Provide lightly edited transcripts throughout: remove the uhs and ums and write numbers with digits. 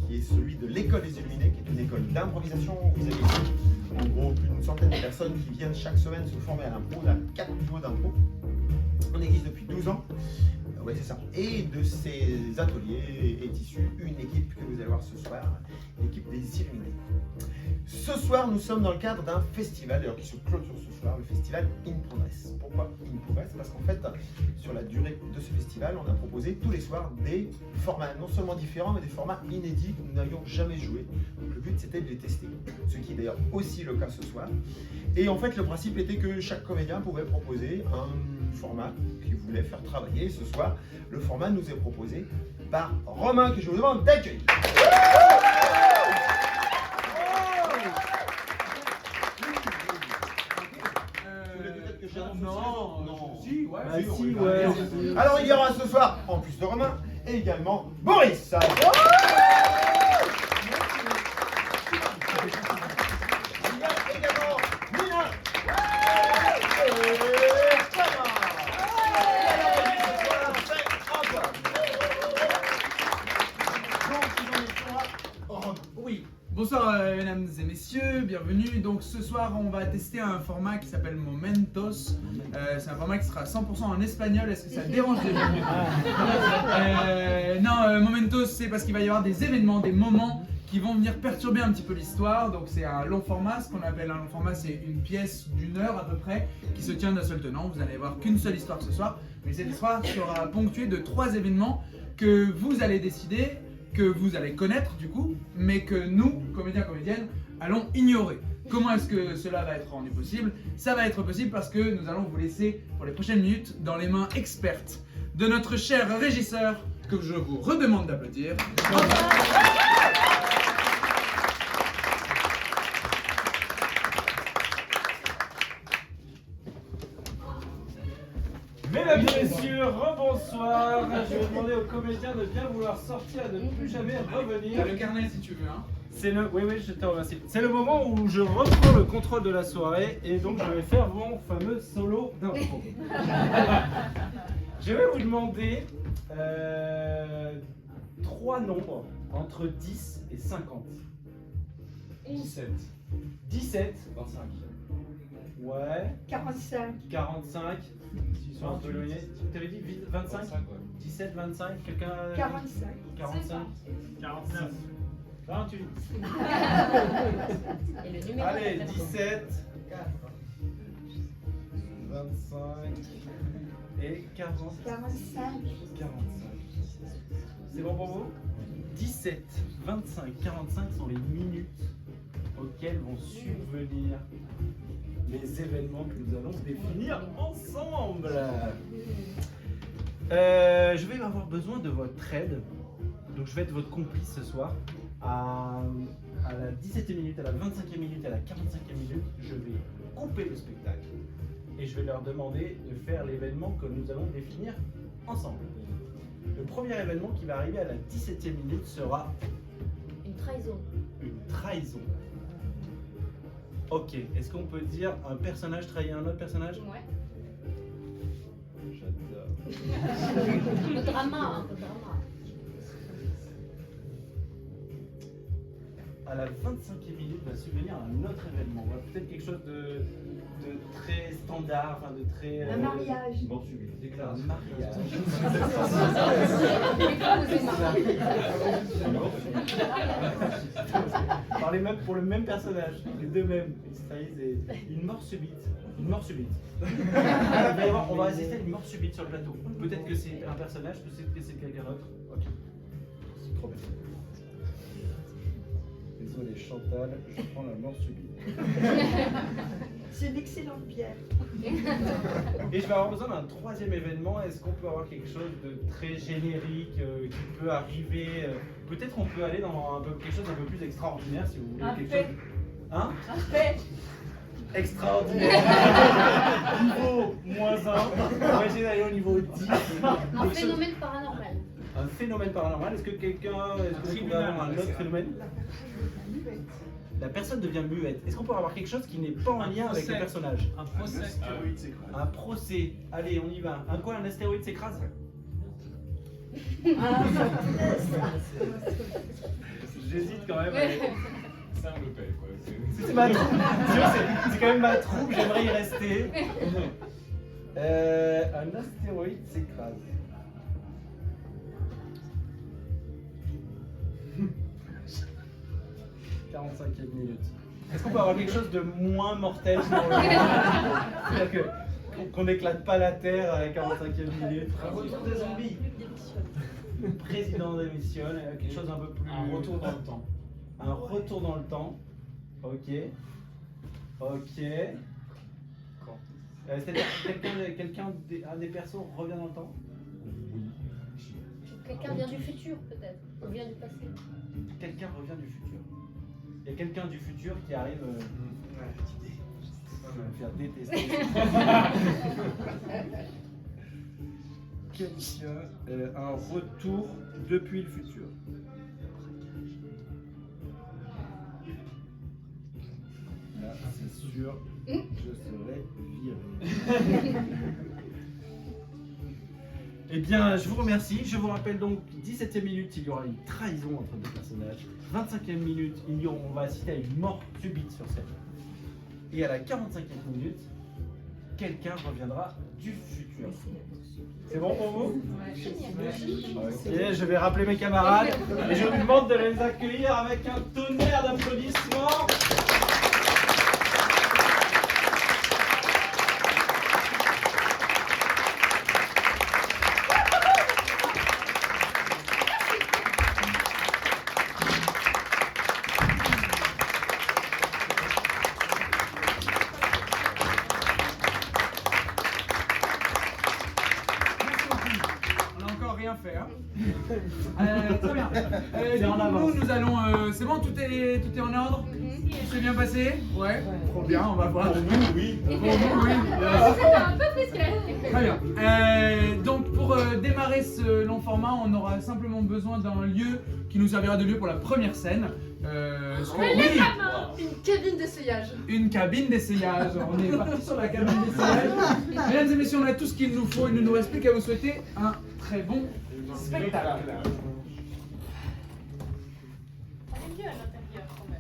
Qui est celui de l'école des Illuminés, qui est une école d'improvisation. Vous avez ici, en gros, plus d'une centaine de personnes qui viennent chaque semaine se former à l'impro. On a 4 niveaux d'impro. On existe depuis 12 ans. Ouais, c'est ça. Et de ces ateliers est issue une équipe que vous allez voir ce soir, l'équipe des Illuminés. Ce soir, nous sommes dans le cadre d'un festival, d'ailleurs qui se clôture ce soir, le festival In Progress. Pourquoi In Progress? Parce qu'en fait, sur la durée de ce festival, on a proposé tous les soirs des formats non seulement différents, mais des formats inédits que nous n'avions jamais joués. Donc le but, c'était de les tester, ce qui est d'ailleurs aussi le cas ce soir. Et en fait, le principe était que chaque comédien pouvait proposer un format qu'il voulait faire travailler. Et ce soir, le format nous est proposé par Romain, que je vous demande d'accueillir. Non. Si, ouais. Alors il y aura ce soir, en plus de Romain, et également Boris. Il y a également Nina. Oui. Bonsoir mesdames et messieurs, bienvenue. Donc ce soir on va tester un format qui s'appelle Momentos. C'est un format qui sera 100% en espagnol. Est-ce que ça dérange les gens? Non, Momentos c'est parce qu'il va y avoir des événements, des moments qui vont venir perturber un petit peu l'histoire. Donc c'est un long format, ce qu'on appelle un long format, c'est une pièce d'une heure à peu près qui se tient d'un seul tenant. Vous n'allez voir qu'une seule histoire ce soir, mais cette histoire sera ponctuée de 3 événements que vous allez décider, que vous allez connaître du coup, mais que nous, comédiens, comédiennes, allons ignorer. Comment est-ce que cela va être rendu possible? Ça va être possible parce que nous allons vous laisser pour les prochaines minutes dans les mains expertes de notre cher régisseur, que je vous redemande d'applaudir. Mesdames et messieurs, rebonsoir. Je vais demander aux comédiens de bien vouloir sortir et de ne plus jamais revenir. T'as le carnet si tu veux, hein. Oui, je te remercie. C'est le moment où je reprends le contrôle de la soirée et donc je vais faire mon fameux solo d'impro. Je vais vous demander 3 nombres entre 10 et 50. 17. 17. 25. Ouais. 45. 45. Ils sont un peu éloignés. Tu avais dit 25 ouais. 17, 25, quelqu'un 45. 45. 49. 28. Et le numéro. Allez, 17. 25. Et 40. 45. 45. C'est bon pour vous? 17, 25, 45 sont les minutes auxquelles vont subvenir les événements que nous allons définir ensemble. Je vais avoir besoin de votre aide, donc je vais être votre complice ce soir. À la 17e minute, à la 25e minute, à la 45e minute, je vais couper le spectacle et je vais leur demander de faire l'événement que nous allons définir ensemble. Le premier événement qui va arriver à la 17e minute sera Une trahison. une trahison. Ok, est-ce qu'on peut dire un personnage trahir un autre personnage? Ouais. J'adore. Le drama, hein, le drama. À la 25e minute va subvenir un autre événement. Peut-être quelque chose de très standard, enfin de très... Un mariage. Bon, suivi. Déclaration. Un mariage. les mêmes, pour le même personnage, les deux mêmes. Il trahissent une mort subite. Une mort subite. Il va y avoir- on va assister à une mort subite sur le plateau. Peut-être que c'est un personnage, peut-être que c'est quelqu'un d'autre. Ok. C'est trop bien. Désolé Chantal, je prends la mort subite. C'est une excellente bière. Et je vais avoir besoin d'un troisième événement. Est-ce qu'on peut avoir quelque chose de très générique qui peut arriver peut-être on peut aller dans quelque chose d'un peu plus extraordinaire si vous voulez. Un quelque fait. chose. Hein Un fait. Extraordinaire. Niveau -1. On va essayer d'aller au niveau 10. Un phénomène paranormal. Un phénomène paranormal. Est-ce que vous pouvez avoir un autre phénomène? La personne devient muette. Est-ce qu'on peut avoir quelque chose qui n'est pas en lien avec le personnage? Un procès. Un procès. Allez, on y va. Un astéroïde s'écrase? J'hésite quand même. Ça me le paye quoi. C'est ma troupe. C'est quand même ma troupe, j'aimerais y rester. Un astéroïde s'écrase. « 45e minute. Est-ce qu'on peut avoir quelque chose de moins mortel pour le C'est-à-dire qu'on n'éclate pas la Terre à la 45e minute. Un retour des zombies. Le président démissionne, quelque chose un peu plus... Un retour dans le temps. Un retour dans le temps. Ok. Ok. C'est-à-dire un des persos revient dans le temps? Quelqu'un vient du futur, peut-être. Ou vient du passé. Quelqu'un revient du futur. Il y a quelqu'un du futur qui arrive. Ça va me faire détester. Quelqu'un. Un retour depuis le futur. Là, c'est sûr, je serai viré. Eh bien, je vous remercie. Je vous rappelle donc, 17e minute, il y aura une trahison entre deux personnages. 25e minute, on va assister à une mort subite sur scène. Et à la 45e minute, quelqu'un reviendra du futur. C'est bon pour vous? Ok, je vais rappeler mes camarades et je vous demande de les accueillir avec un tonnerre d'applaudissements. On n'a encore rien fait. Hein. Très bien. C'est en avance. Nous allons. C'est bon, tout est en ordre. Tout s'est bien passé. Ouais. Trop bien. On va voir. Pour nous, oui. Pour vous, oui. C'était un peu frisqué. Très bien. Donc pour démarrer ce long format, on aura simplement besoin d'un lieu qui nous servira de lieu pour la première scène. Oui, Une cabine d'essayage. une cabine d'essayage. On est parti sur la cabine d'essayage. Mesdames et messieurs, on a tout ce qu'il nous faut. Il ne nous reste plus qu'à vous souhaiter un très bon spectacle. On est mieux à l'intérieur quand même.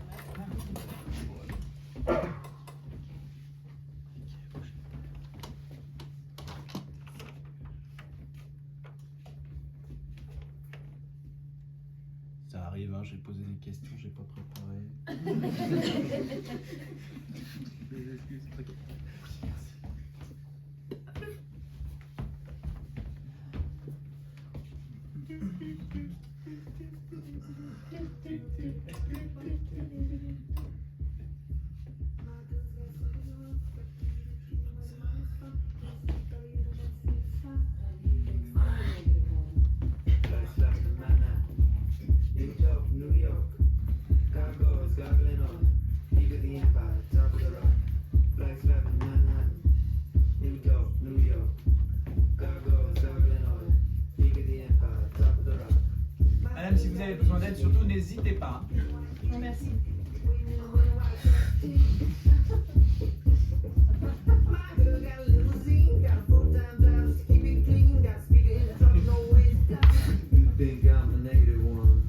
Ça arrive, hein, j'ai posé des questions, j'ai pas préparé. Madame, si vous avez besoin d'aide, surtout n'hésitez pas. Non, merci. Think I'm a negative one.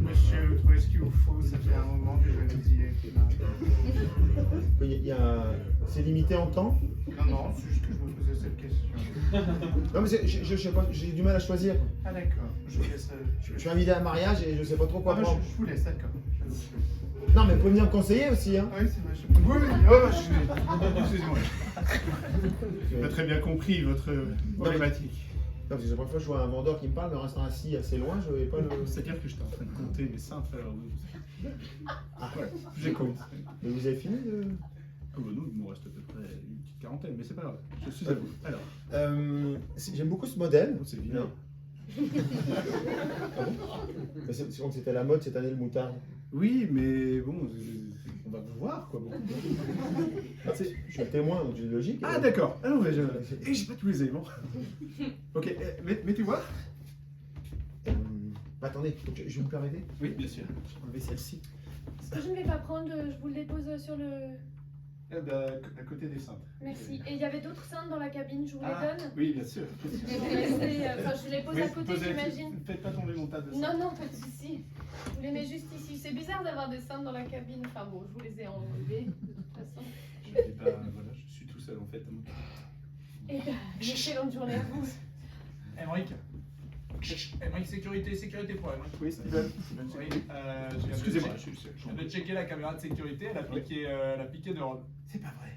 Monsieur, trouvez ce qu'il vous faut, ça fait un moment que je vous dis. C'est limité monter en temps. Non, c'est juste que je me posais cette question. Non, mais je sais pas, j'ai du mal à choisir. Ah d'accord, je vous laisse. Je suis invité à un mariage et je sais pas trop quoi Ah, prendre. je vous laisse, d'accord. Non, mais vous pouvez venir me conseiller aussi, hein. Ah oui, c'est vrai, je... Oui, excusez-moi. J'ai pas très bien compris votre problématique. Non, parce que la première fois que je vois un vendeur qui me parle, mais en restant assis assez loin, je vais pas le. C'est-à-dire que j'étais en train de compter mes cintres, alors... Ah, Ouais, j'écoute. mais vous avez fini de. Ah bah nous, il nous reste à peu près une petite quarantaine, mais c'est pas grave. Je suis à vous. Alors, J'aime beaucoup ce modèle. c'est vilain. Ah bon Mais c'est comme c'était la mode cette année, le moutarde. Oui, mais bon, on va vous voir, quoi. Bon. Je suis le témoin, donc j'ai logique. Ah d'accord. Ah non, mais et j'ai pas tous les éléments. Ok, mettez-moi. Attendez, je vous permettez? Oui, bien sûr. Je vais enlever celle-ci. Ce que je ne vais pas prendre, je vous le dépose sur le... À côté des cintres. Merci. Et il y avait d'autres cintres dans la cabine, je vous Ah, les donne. oui, bien sûr. Je les pose à côté, j'imagine. Ne faites pas tomber mon tas de cintres. Non, pas de souci. Je vous les mets juste ici. C'est bizarre d'avoir des cintres dans la cabine. Enfin bon, je vous les ai enlevés, de toute façon. Je dis pas, voilà, je suis tout seul en fait. Et une excellente journée à vous. Emmerich, sécurité pour Emmerich. Oui, Steven. Oui, je viens de Excusez-moi, checker- je je viens de checker la caméra de sécurité, elle a piqué de Rod. C'est pas vrai.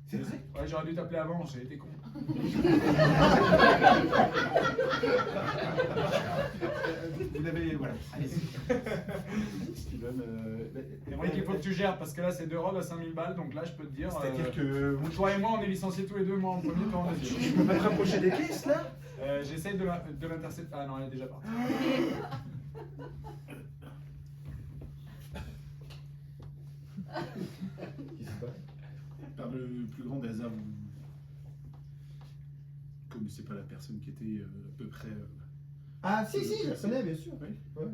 C'est vrai. Ouais, j'aurais dû t'appeler avant, j'ai été con. Vous l'avez, voilà. Allez-y. Steven, Emmerich, il faut que tu gères parce que là c'est 2 Rod à 5000 balles, donc là je peux te dire. c'est-à-dire que Toi et moi on est licenciés tous les deux, moi en premier, toi en je deuxième. peux pas te rapprocher des caisses là. J'essaye de l'intercepter. Ah non, elle est déjà partie. Qu'est-ce qui se passe? Par le plus grand des hasards, vous connaissez pas la personne qui était à peu près. Ah, si, je la connais, bien sûr. Oui. Ouais.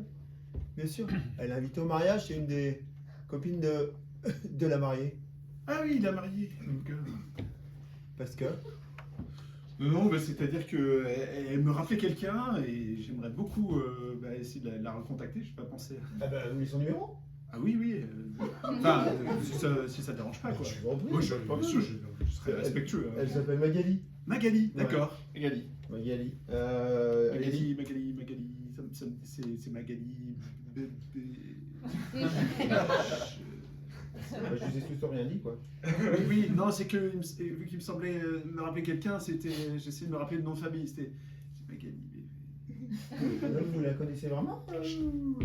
Bien sûr. Elle est invitée au mariage, c'est une des copines de la mariée. Ah oui, il a marié. Donc, Parce que. non, bah, c'est-à-dire que elle me rappelait quelqu'un et j'aimerais beaucoup essayer de la recontacter. Je n'ai pas pensé. Ah bah, vous voulez son numéro? Ah oui, oui. Enfin, si ça te dérange pas, quoi. Je vous en prie. Moi, je serais respectueux. Hein. Elle s'appelle Magali. Magali, Ouais. d'accord. Magali. Magali. Magali. C'est Magali. Je vous ai surtout rien dit, quoi. Oui, non, c'est que vu qu'il me semblait me rappeler quelqu'un, j'essayais de me rappeler le nom de famille. C'était Magali. Vous la connaissez vraiment?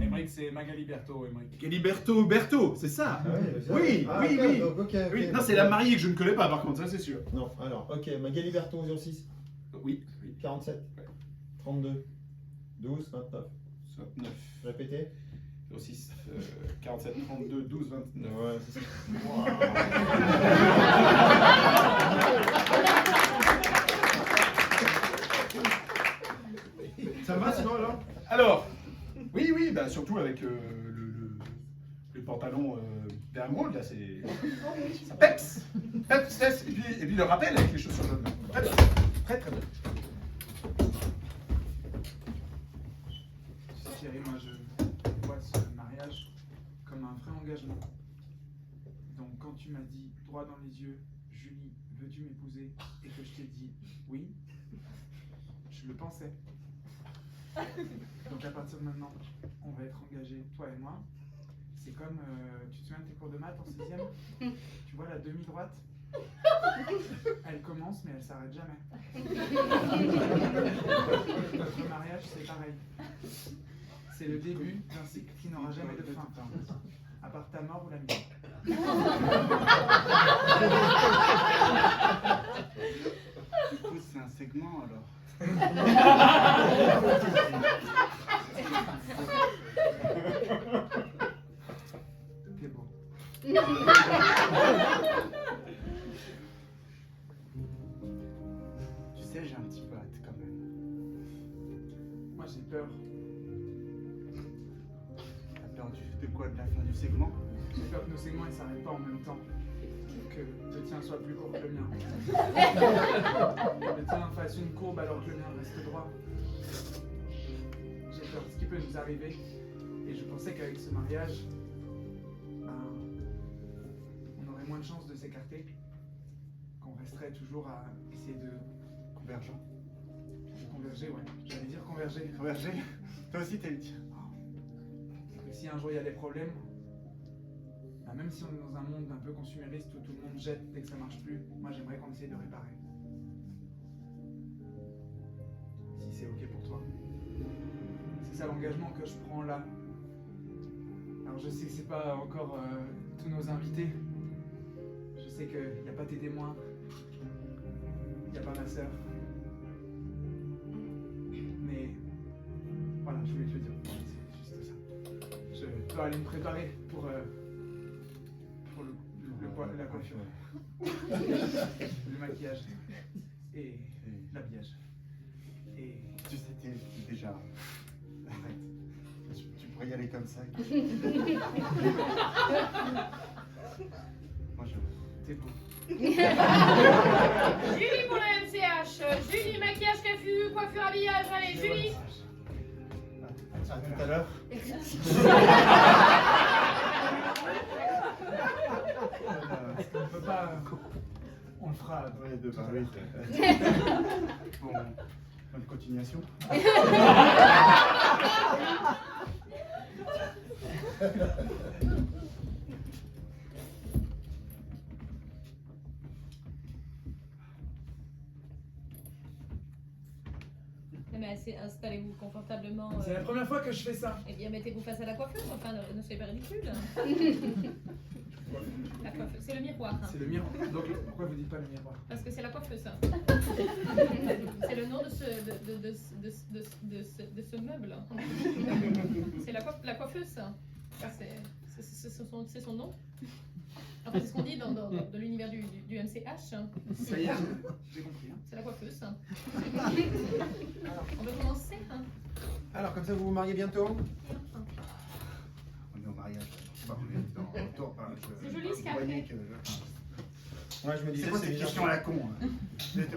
Emmerich, c'est Magali Berthaud, Emmerich. Magali Berthaud, c'est ça. Ah ouais, ça- Oui, ah, oui, d'accord, oui. donc, ok. Oui, non, c'est la mariée que je ne connais pas, par contre, ça c'est sûr. Non, alors, ok, Magali Berthaud 06 Oui, 47 Ouais. 32 12 29. 29, Répétez. 06, 47, 32, 12, 29. Ouais, c'est ça. Ça va sinon alors? Alors, oui, bah surtout avec le pantalon derrière moi, là c'est. Ça peps! Et puis le rappel avec les chaussures jaunes. Très bien, très bien. Thierry, moi je vois ce mariage comme un vrai engagement. Donc quand tu m'as dit droit dans les yeux, Julie, veux-tu m'épouser? Et que je t'ai dit oui, je le pensais. Donc à partir de maintenant, on va être engagés, toi et moi. C'est comme, tu te souviens de tes cours de maths en 6ème? Tu vois la demi-droite? Elle commence mais elle s'arrête jamais. Notre mariage c'est pareil. C'est le début d'un cycle qui n'aura jamais de fin. À part ta mort ou la mienne. Du coup, c'est un segment alors. T'es beau. Tu sais, j'ai un petit peu hâte quand même. Moi j'ai peur. T'as peur de quoi? De la fin du segment? J'ai peur que nos segments ne s'arrêtent pas en même temps. Que le tien soit plus court que le mien. Que le tien fasse une courbe alors que le mien reste droit. J'ai peur de ce qui peut nous arriver. Et je pensais qu'avec ce mariage, ben, on aurait moins de chances de s'écarter, qu'on resterait toujours à essayer de Convergent. converger, ouais. J'allais dire converger. Converger. Toi aussi, t'es utile. Et si un jour il y a des problèmes, bah, même si on est dans un monde un peu consumériste où tout le monde jette dès que ça marche plus, moi j'aimerais qu'on essaye de réparer. Si c'est ok pour toi. C'est ça l'engagement que je prends là. Alors je sais que c'est pas encore tous nos invités. Je sais qu'il n'y a pas tes témoins. Il n'y a pas ma sœur. Mais voilà, je voulais te le dire. C'est juste ça. Je dois aller me préparer pour la coiffure, le maquillage et l'habillage. Et Tu sais, t'es déjà. Arrête. Tu pourrais y aller comme ça. Moi, je. t'es beau. Julie pour la MCH. Julie, maquillage, coiffure, habillage. Allez, Julie. À tout à l'heure. On peut pas. On le fera. Ouais, de parler. Bon, bonne continuation. Mais installez-vous confortablement. C'est la première fois que je fais ça. Eh bien, mettez-vous face à la coiffeuse. Enfin, ne soyez pas ridicule. La coiffeuse, c'est le miroir. Hein. C'est le miroir. Donc pourquoi vous dites pas le miroir? Parce que c'est la coiffeuse. C'est le nom de ce meuble. C'est la coiffeuse. Ah, c'est son nom. En fait, c'est ce qu'on dit dans l'univers du MCH. Ça y est, j'ai compris. Hein. C'est la coiffeuse. On va commencer. Hein. Alors, comme ça, vous vous mariez bientôt? On est au mariage. Bah, on est dans le tour. C'est joli, ce Vous qu'a voyez fait. que. Ouais, je me disais, C'est quoi c'est cette bien. question à la con hein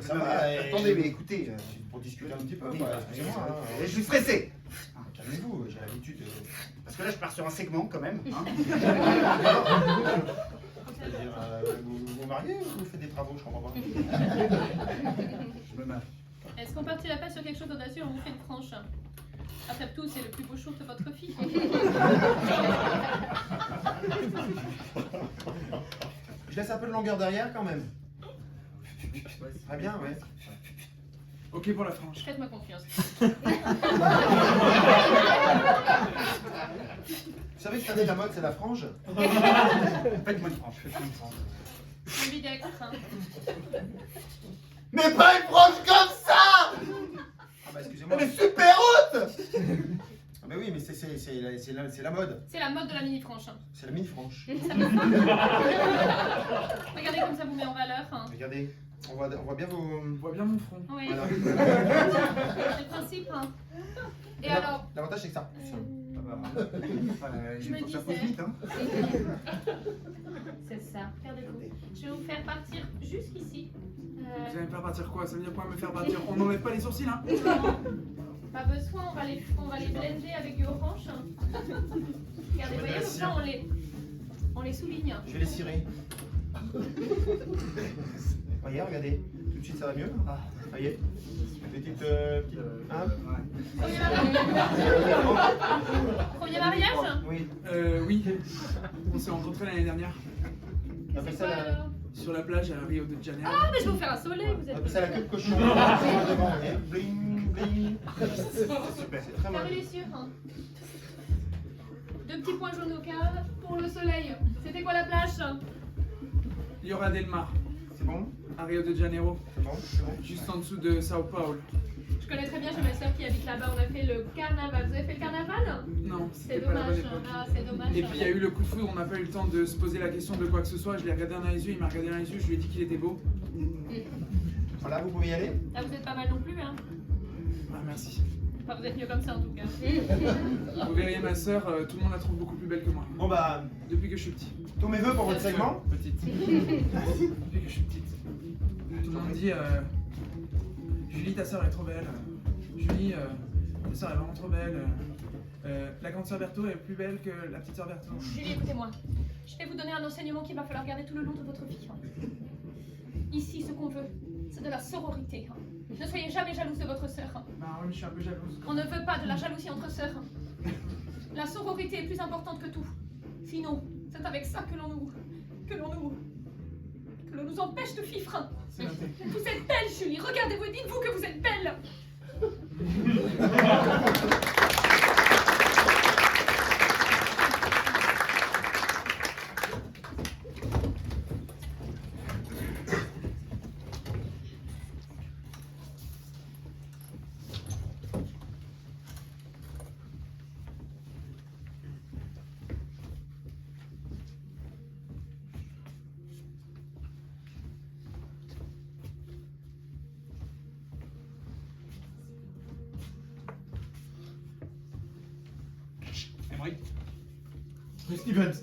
Ça Non, va, mais attendez, mais écoutez. Pour discuter un petit peu, Oui, quoi. bah, Excusez-moi. hein. je suis stressé. Calmez-vous, j'ai l'habitude. Parce que là, je pars sur un segment quand même. Hein. C'est-à-dire, vous vous mariez ou vous faites des travaux? Je comprends pas. Je me marie. Est-ce qu'on partirait pas sur quelque chose d'audacieux? On vous fait une tranche. Après tout, c'est le plus beau show de votre fille. Je laisse un peu de longueur derrière quand même. Très bien, ouais. Ok pour la frange. Faites-moi confiance. Vous savez que cette année, la mode, c'est la frange? Faites-moi une franche. Faites-moi une franche. Ambidextre. Hein. Mais pas une frange comme ça! Ah bah excusez-moi. Elle est super haute! Ah bah oui, mais c'est la mode. C'est la mode de la mini-franche. Hein. C'est la mini-franche. Regardez comme ça vous met en valeur. Hein. Regardez, on voit bien vos... On voit bien mon front. Oui, Voilà. c'est le principe. Hein. Et alors, L'avantage, c'est que ça... je me Il faut que ça disais- pose vite. Hein. c'est ça, regardez-vous. Je vais vous faire partir jusqu'ici. Vous allez me faire partir quoi? Ça veut dire quoi me faire partir? On n'enlève pas les sourcils hein? Pas besoin, on va les blender avec du orange. Regardez, voyez, donc là on les souligne. Je vais les cirer. Voyez, regardez. Tout de suite, ça va mieux. Ah, voyez. Petite... hein? Premier mariage? Oui. Oui. On s'est rencontrés l'année dernière. On appelle C'est ça quoi la... alors? Sur la plage à Rio de Janeiro. Ah, mais je vais vous faire un soleil, vous On êtes. appelle ça la queue de cochon. Devant, voyez. Bling, bling. C'est super, c'est très Carré mal. les cieux, hein. Deux petits points jaunes au cas pour le soleil. C'était quoi la plage? Llora del Mar, C'est bon? à Rio de Janeiro, C'est bon? C'est bon? juste en dessous de Sao Paulo. Je connais très bien, j'ai ma soeur qui habite là-bas. On a fait le carnaval. Vous avez fait le carnaval? Non, C'est c'était pas la bonne dommage. époque. Ah, c'est dommage. Et puis il y a eu le coup de foudre, on n'a pas eu le temps de se poser la question de quoi que ce soit. Je l'ai regardé dans les yeux, il m'a regardé dans les yeux, je lui ai dit qu'il était beau. Voilà, vous pouvez y aller? Ah, vous êtes pas mal non plus, hein. Ah, merci. Enfin, vous êtes mieux comme ça en tout cas. Vous verriez ma soeur, tout le monde la trouve beaucoup plus belle que moi. Bon bah, Depuis que je suis petit. tous mes vœux pour votre segment. Petite. Depuis que je suis petite. Tout le monde dit Julie, ta soeur est trop belle. Julie, ta soeur est vraiment trop belle. La grande sœur Berthaud est plus belle que la petite sœur Berthaud. Julie, écoutez-moi. Je vais vous donner un enseignement qu'il va falloir garder tout le long de votre vie. Ici, ce qu'on veut, c'est de la sororité. Ne soyez jamais jalouse de votre sœur. Bah oui, je suis un peu jalouse. On ne veut pas de la jalousie entre sœurs. La sororité est plus importante que tout. Sinon, c'est avec ça que l'on nous empêche de vivre. C'est noté. Vous êtes belle, Julie. Regardez-vous et dites-vous que vous êtes belle. Emmerich, Mais Steven. Je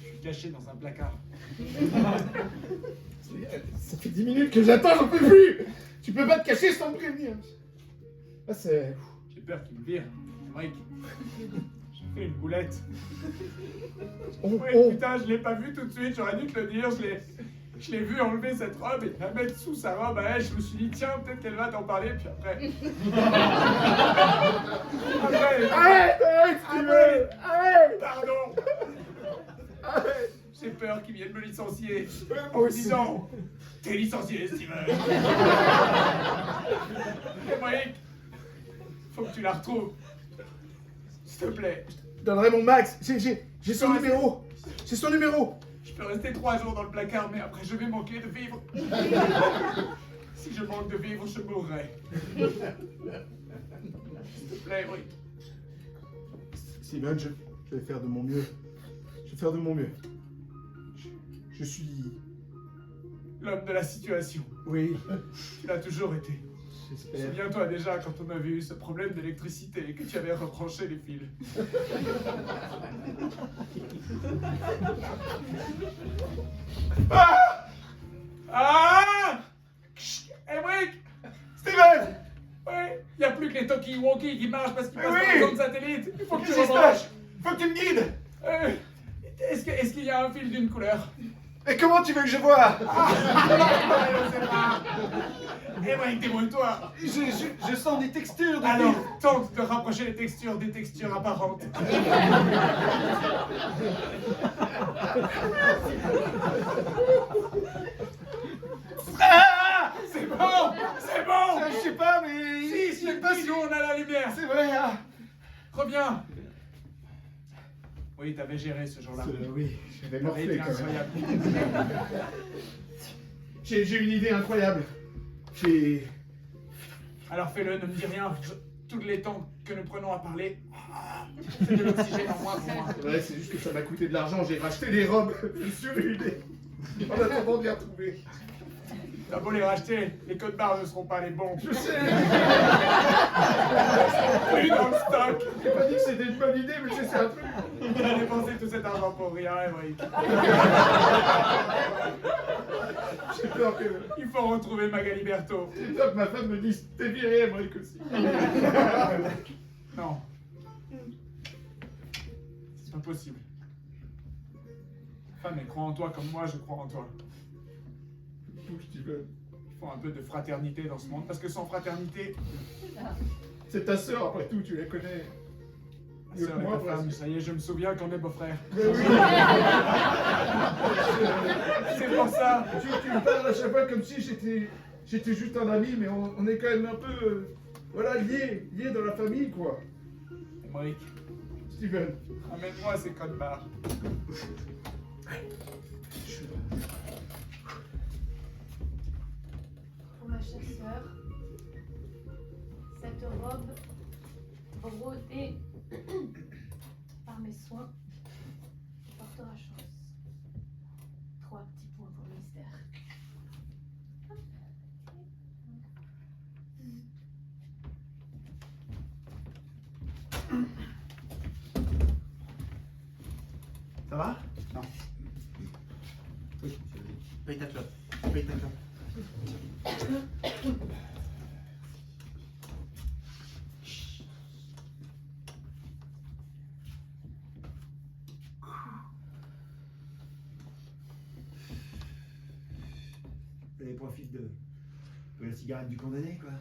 suis caché dans un placard. ça fait 10 minutes que j'attends, j'en peux plus. Tu peux pas te cacher sans me prévenir. Là, c'est... J'ai peur qu'il me vire. Emmerich, j'ai fait une boulette. Ouais, putain, je l'ai pas vu tout de suite, j'aurais dû te le dire, je l'ai vu enlever cette robe et la mettre sous sa robe à elle, je me suis dit tiens, peut-être qu'elle va t'en parler, puis après... Arrête, Steven. Arrête. Pardon. J'ai peur qu'il vienne me licencier Moi en aussi. disant t'es licencié, Steven. Emmerich, faut que tu la retrouves. S'il te plaît. Je donnerai mon max. J'ai son numéro. J'ai son numéro. Je peux rester 3 jours dans le placard, mais après je vais manquer de vivre. Si je manque de vivre, je mourrai. S'il te plaît, Emmerich. Steven, je vais faire de mon mieux. Je vais faire de mon mieux. Je suis... L'homme de la situation. Oui, Tu l'as toujours été. j'espère. Souviens-toi déjà quand on avait eu ce problème d'électricité et que tu avais rebranché les fils. Ah Emmerich! Steven! Ouais, il n'y a plus que les talkie-walkie qui marchent parce qu'ils Mais passent oui! par les ondes satellites. Il faut que tu Qu'est-ce qui se rebranches. passe? Faut que tu me guides. Est-ce qu'il y a un fil d'une couleur? Et comment tu veux que je vois? Emmerich, débrouille-toi. Je sens des textures de Alors, vie. tente de rapprocher les textures des textures apparentes. Ah! C'est bon! C'est bon! Je sais pas, mais... Si, je sais pas si... nous on a la lumière. C'est vrai, ah. Reviens. Oui, t'avais géré ce jour-là. Oui, j'avais T'avais morflé été quand même. incroyable. J'ai une idée incroyable. J'ai... Alors fais-le, ne me dis rien. Tous les temps que nous prenons à parler, c'est de l'oxygène en moins pour moi. C'est vrai, c'est juste que ça m'a coûté de l'argent. J'ai racheté des robes sur eBay. En attendant de les retrouver. T'as beau les racheter, les codes barres ne seront pas les bons. Je sais. Plus dans le stock. J'ai pas dit que c'était une bonne idée, mais je sais un truc. Il a dépensé tout cet argent pour rien, Emmerich. J'ai peur que... Il faut retrouver Magali Berthaud. J'ai peur que ma femme me dise t'es viré, Emmerich aussi. Non. C'est pas possible. Femme, elle croit en toi comme moi, je crois en toi. Steven, Il faut un peu de fraternité dans ce monde, parce que sans fraternité, c'est ta sœur, après tout, tu la connais. ma Mieux que sœur et moi, ta femme, presque. ça y est, je me souviens qu'on est beaux-frères. Mais oui. C'est pour ça. Tu me parles à chaque fois comme si j'étais juste un ami, mais on est quand même un peu, voilà, liés dans la famille, quoi. Emmerich, Steven. ramène-moi ces codes barres. Pour ma chère sœur, cette robe brodée par mes soins portera chance. 3 petits points pour le mystère. Ça va? Non. Oui, paye ta clope. Paye ta clope. Allez, profite de la cigarette du condamné, quoi.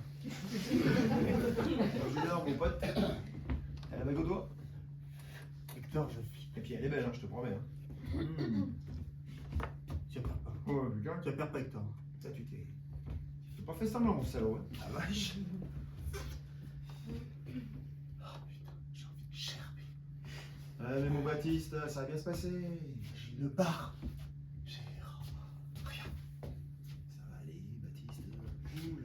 Junior, mon pote, t'as la bague au doigt? Hector, je... Et puis elle est belle, hein, je te promets. Hein. Tu vas perdre pas. Oh, putain, tu vas perdre pas, Hector. Ça, tu t'es pas fait semblant, mon salaud. Hein. Ah, vache. Oh, putain, j'ai envie de gerber. Allez, mon Baptiste, ça va bien se passer. J'ai une barre. J'ai rien. Ça va aller, Baptiste. Cool.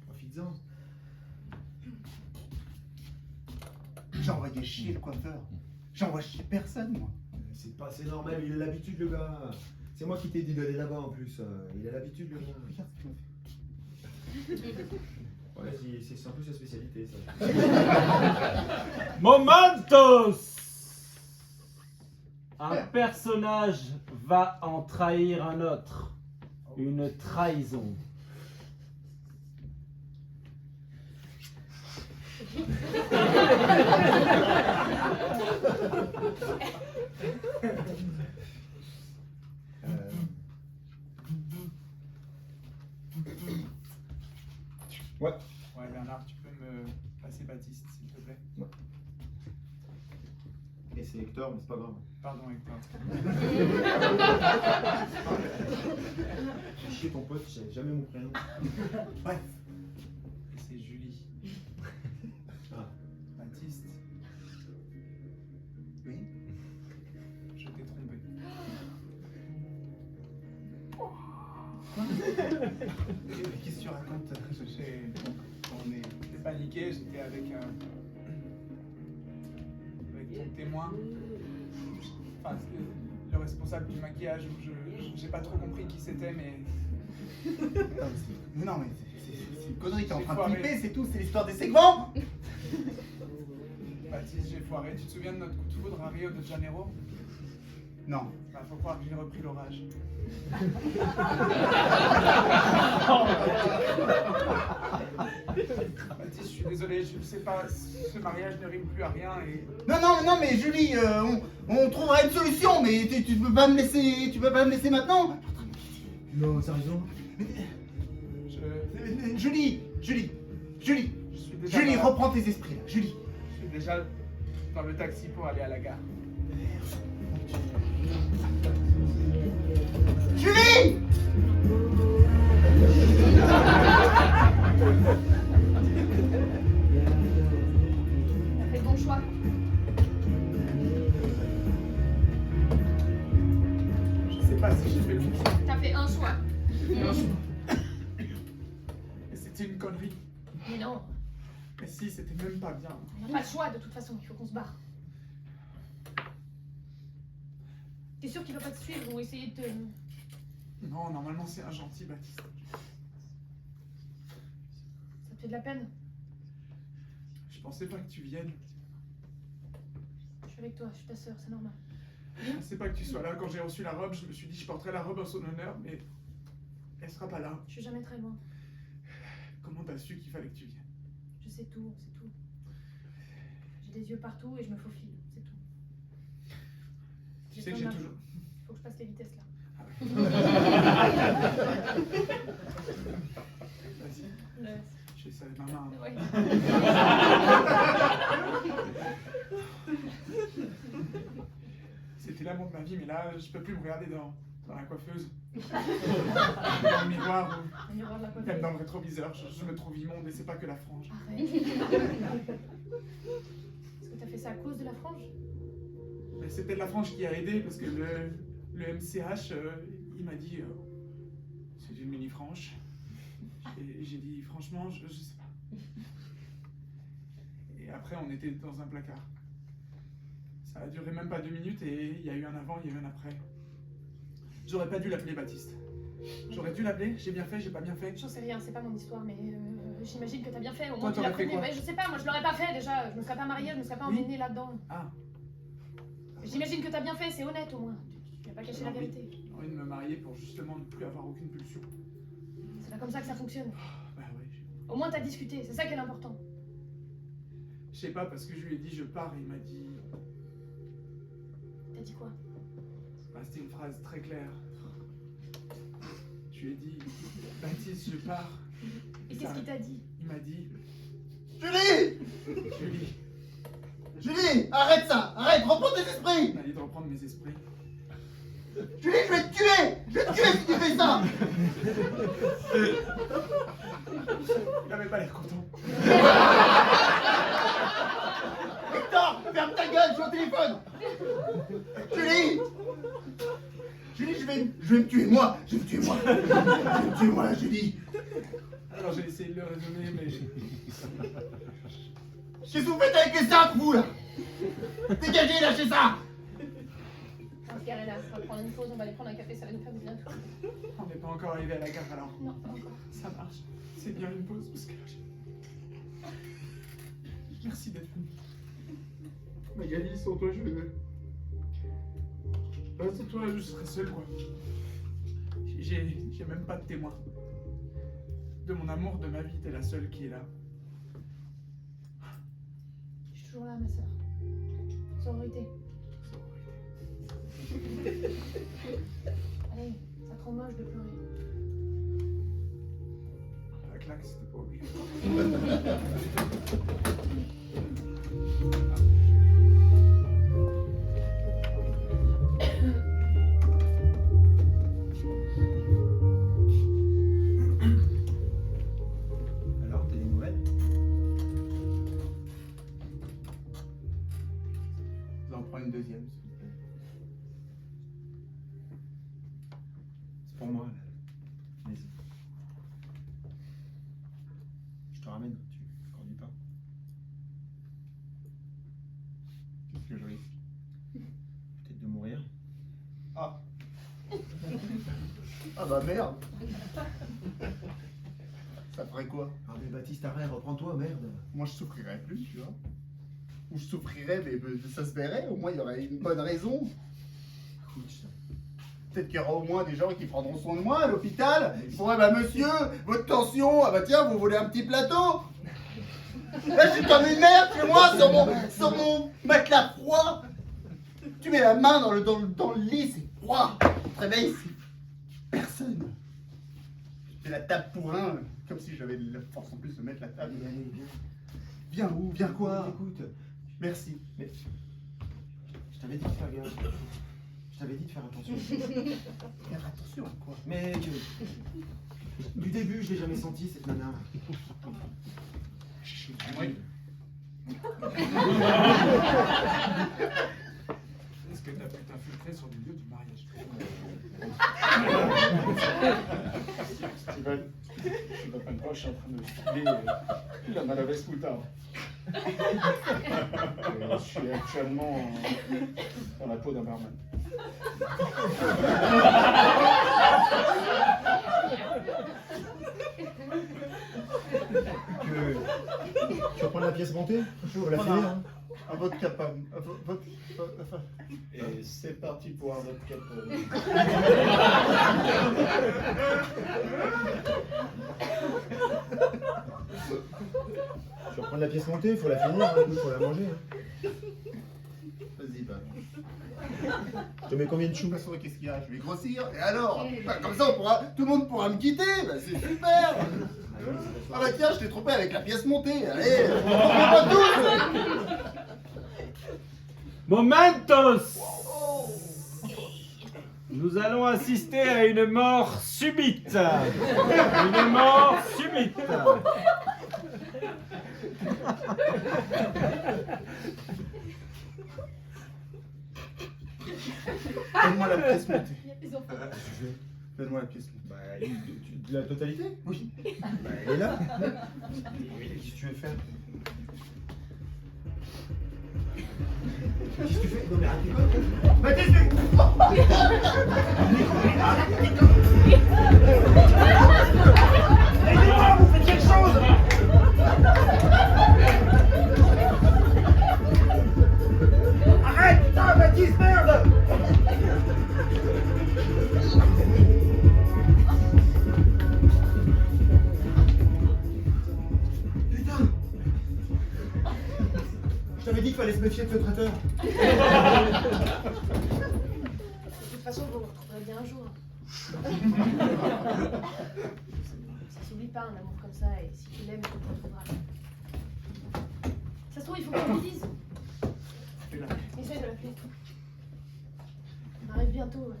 Profites-en. J'ai envoyé chier le coiffeur. J'envoie chier personne, moi. C'est normal, il a l'habitude, le gars. C'est moi qui t'ai dit d'aller là-bas en plus. Il a l'habitude, le gars. Regarde ce qu'il m'a fait. Ouais, c'est un peu sa spécialité, ça. Momentos! Un personnage va en trahir un autre. Une trahison. Ouais. Ouais, Bernard, tu peux me passer Baptiste, s'il te plaît. Et c'est Hector, mais c'est pas grave. Pardon, Hector. J'ai chier ton pote, je savais jamais mon prénom. Bref. Et c'est Julie. Ah. Baptiste. Oui. Je t'ai trompé. Qu'est-ce que tu racontes? J'ai paniqué, j'étais avec ton témoin. Enfin, le responsable du maquillage, j'ai pas trop compris qui c'était, mais Non, mais c'est une connerie, t'es en J'ai train de foiré. flipper, c'est tout, c'est l'histoire des segments. Baptiste, j'ai foiré. Tu te souviens de notre coup de foudre à Rio de Janeiro? Non. Bah, faut croire que j'ai repris l'orage. Baptiste, je suis désolé, je sais pas, ce mariage ne rime plus à rien et... Non, mais Julie, on trouvera une solution, mais tu peux pas me laisser maintenant. Non, sérieusement. Julie, Je suis déjà Julie, dans- reprends tes esprits là, Julie. Je suis déjà dans le taxi pour aller à la gare. Julie! T'as fait le bon choix. Je sais pas si j'ai fait le bon choix. T'as fait un choix. Mais c'était une connerie. Mais non, Mais si, c'était même pas bien. on n'a pas le choix de toute façon, il faut qu'on se barre. T'es sûr qu'il va pas te suivre ou essayer de te... Non, normalement c'est un gentil Baptiste. Ça te fait de la peine? Je pensais pas que tu viennes. Je suis avec toi, je suis ta sœur, c'est normal. Je pensais pas que tu sois là. Quand j'ai reçu la robe, je me suis dit je porterai la robe en son honneur, mais elle sera pas là. Je suis jamais très loin. Comment t'as su qu'il fallait que tu viennes? Je sais tout, c'est tout. J'ai des yeux partout et je me faufile, c'est tout. Tu sais que j'ai toujours... Faut que je passe les vitesses là. Vas-y, je fais ça avec ma main. Ouais. C'était l'amour de ma vie, mais là, je peux plus me regarder dans la coiffeuse. Dans le miroir, Un miroir de la ou même coiffeuse. dans le rétroviseur. Je me trouve immonde et c'est pas que la frange. Arrête. Est-ce que t'as fait ça à cause de la frange? Mais c'est peut-être la frange qui a aidé parce que le MCH, il m'a dit c'est une mini frange. Et j'ai dit franchement, je sais pas. Et après, on était dans un placard. Ça a duré même pas 2 minutes et il y a eu un avant, il y a eu un après. J'aurais pas dû l'appeler Baptiste. J'aurais dû l'appeler, j'ai bien fait, j'ai pas bien fait. J'en sais rien, c'est pas mon histoire, mais j'imagine que t'as bien fait. Au Toi, moins tu l'as t'aurais fait prévenu. quoi? Ouais, je sais pas, moi je l'aurais pas fait déjà. Je me serais pas mariée, je me serais pas Oui. emmenée là-dedans. Ah, J'imagine que t'as bien fait, c'est honnête au moins. Tu n'as pas caché la J'ai envie. vérité. j'ai envie de me marier pour justement ne plus avoir aucune pulsion. C'est pas comme ça que ça fonctionne. Bah ouais, Au moins t'as discuté, c'est ça qui est l'important. je sais pas parce que je lui ai dit je pars et il m'a dit... T'as dit quoi? Bah, c'était une phrase très claire. Je lui ai dit, Baptiste, je pars. Et qu'est-ce qu'il t'a dit? Il m'a dit, Julie! Julie, Julie! Arrête ça! Arrête! Reprends tes esprits! il m'a dit de reprendre mes esprits. Julie, je vais te tuer! Je vais te tuer si tu fais ça! Il avait pas l'air content. Victor! Ferme ta gueule, je suis au téléphone! Julie! Julie, je vais me tuer, moi! Je vais me tuer, moi! Je vais me tuer, moi, Julie! Alors j'ai essayé de le raisonner, mais Qu'est-ce que vous faites avec les sacs, vous, là? Dégagez, lâchez ça! On se garer là, on va prendre une pause, on va aller prendre un café, ça va nous faire du bien. on n'est pas encore arrivé à la gare alors. Non, pas encore. Ça marche. C'est bien une pause parce que là, merci d'être venu. Magali, sans toi, sans toi, je serais seul, quoi. J'ai même pas de témoin. De mon amour, de ma vie, t'es la seule qui est là. Je suis toujours là, ma soeur. Sororité. Allez, ça te rend moche de pleurer. La claque, c'était pas obligé. Alors, t'as des nouvelles? Vous en prenez une deuxième, s'il vous plaît. C'est pour moi, là. Vas-y. Je te ramène, tu conduis pas. Qu'est-ce que je risque? Peut-être de mourir. Ah! Ah bah merde! Ça ferait quoi? Ah mais Baptiste, arrête, reprends-toi, merde. Moi je souffrirais plus, tu vois. Ou je souffrirais, mais ça se verrait, au moins il y aurait une bonne raison. Peut-être qu'il y aura au moins des gens qui prendront soin de moi à l'hôpital. Ils pourraient, bah monsieur, votre tension, ah bah tiens, vous voulez un petit plateau? Là je suis comme une merde chez moi, sur mon matelas froid. Tu mets la main dans le lit, c'est froid. Tu te réveilles, c'est personne. Je fais la table pour un, comme si j'avais la force en plus de mettre la table. Allez, viens. Viens où? Viens quoi? Écoute, Merci. mais je t'avais dit de faire gaffe. Je t'avais dit de faire attention. Faire attention à quoi? Mais du début, je l'ai jamais senti cette nana. Oui. Est-ce que t'as pu t'infiltrer sur des lieux du mariage? Steven, je m'appelle pas, je suis en train de filer la mauvaise moutarde. Je suis actuellement dans la peau d'un barman. Tu vas prendre la pièce montée? Je vais la finir. Hein. Un vodka pomme. Et c'est parti pour un vodka pomme. Tu vas prendre la pièce montée, il faut la finir, il faut la manger. Hein. Vas-y, bah. Je te mets combien de De choux? toute façon, qu'est-ce qu'il y a? Je vais grossir. Et alors? Bah, comme ça, tout le monde pourra me quitter. Bah, c'est super. Ah bah tiens, je t'ai trompé avec la pièce montée. Allez, on va tous. Momentos! Nous allons assister à une mort subite. Une mort subite. Donne-moi la pièce montée. Il y a des enfants. Donne-moi la pièce montée. Bah, de la totalité? Oui. Bah, elle est là. Qu'est-ce que tu veux faire? Qu'est-ce que tu fais? Non mais arrête tes conneries. Bah, qu'est-ce que... Aidez-moi, vous faites quelque chose. Arrête, putain, Baptiste, merde. Putain! Je t'avais dit qu'il fallait se méfier de ce traiteur. De toute façon, vous me retrouverez bien un jour. Ça s'oublie pas un amour comme ça, et si tu l'aimes, tu le retrouveras. Ça se trouve, il faut que tu lui dises. Essaye de l'appeler. On arrive bientôt.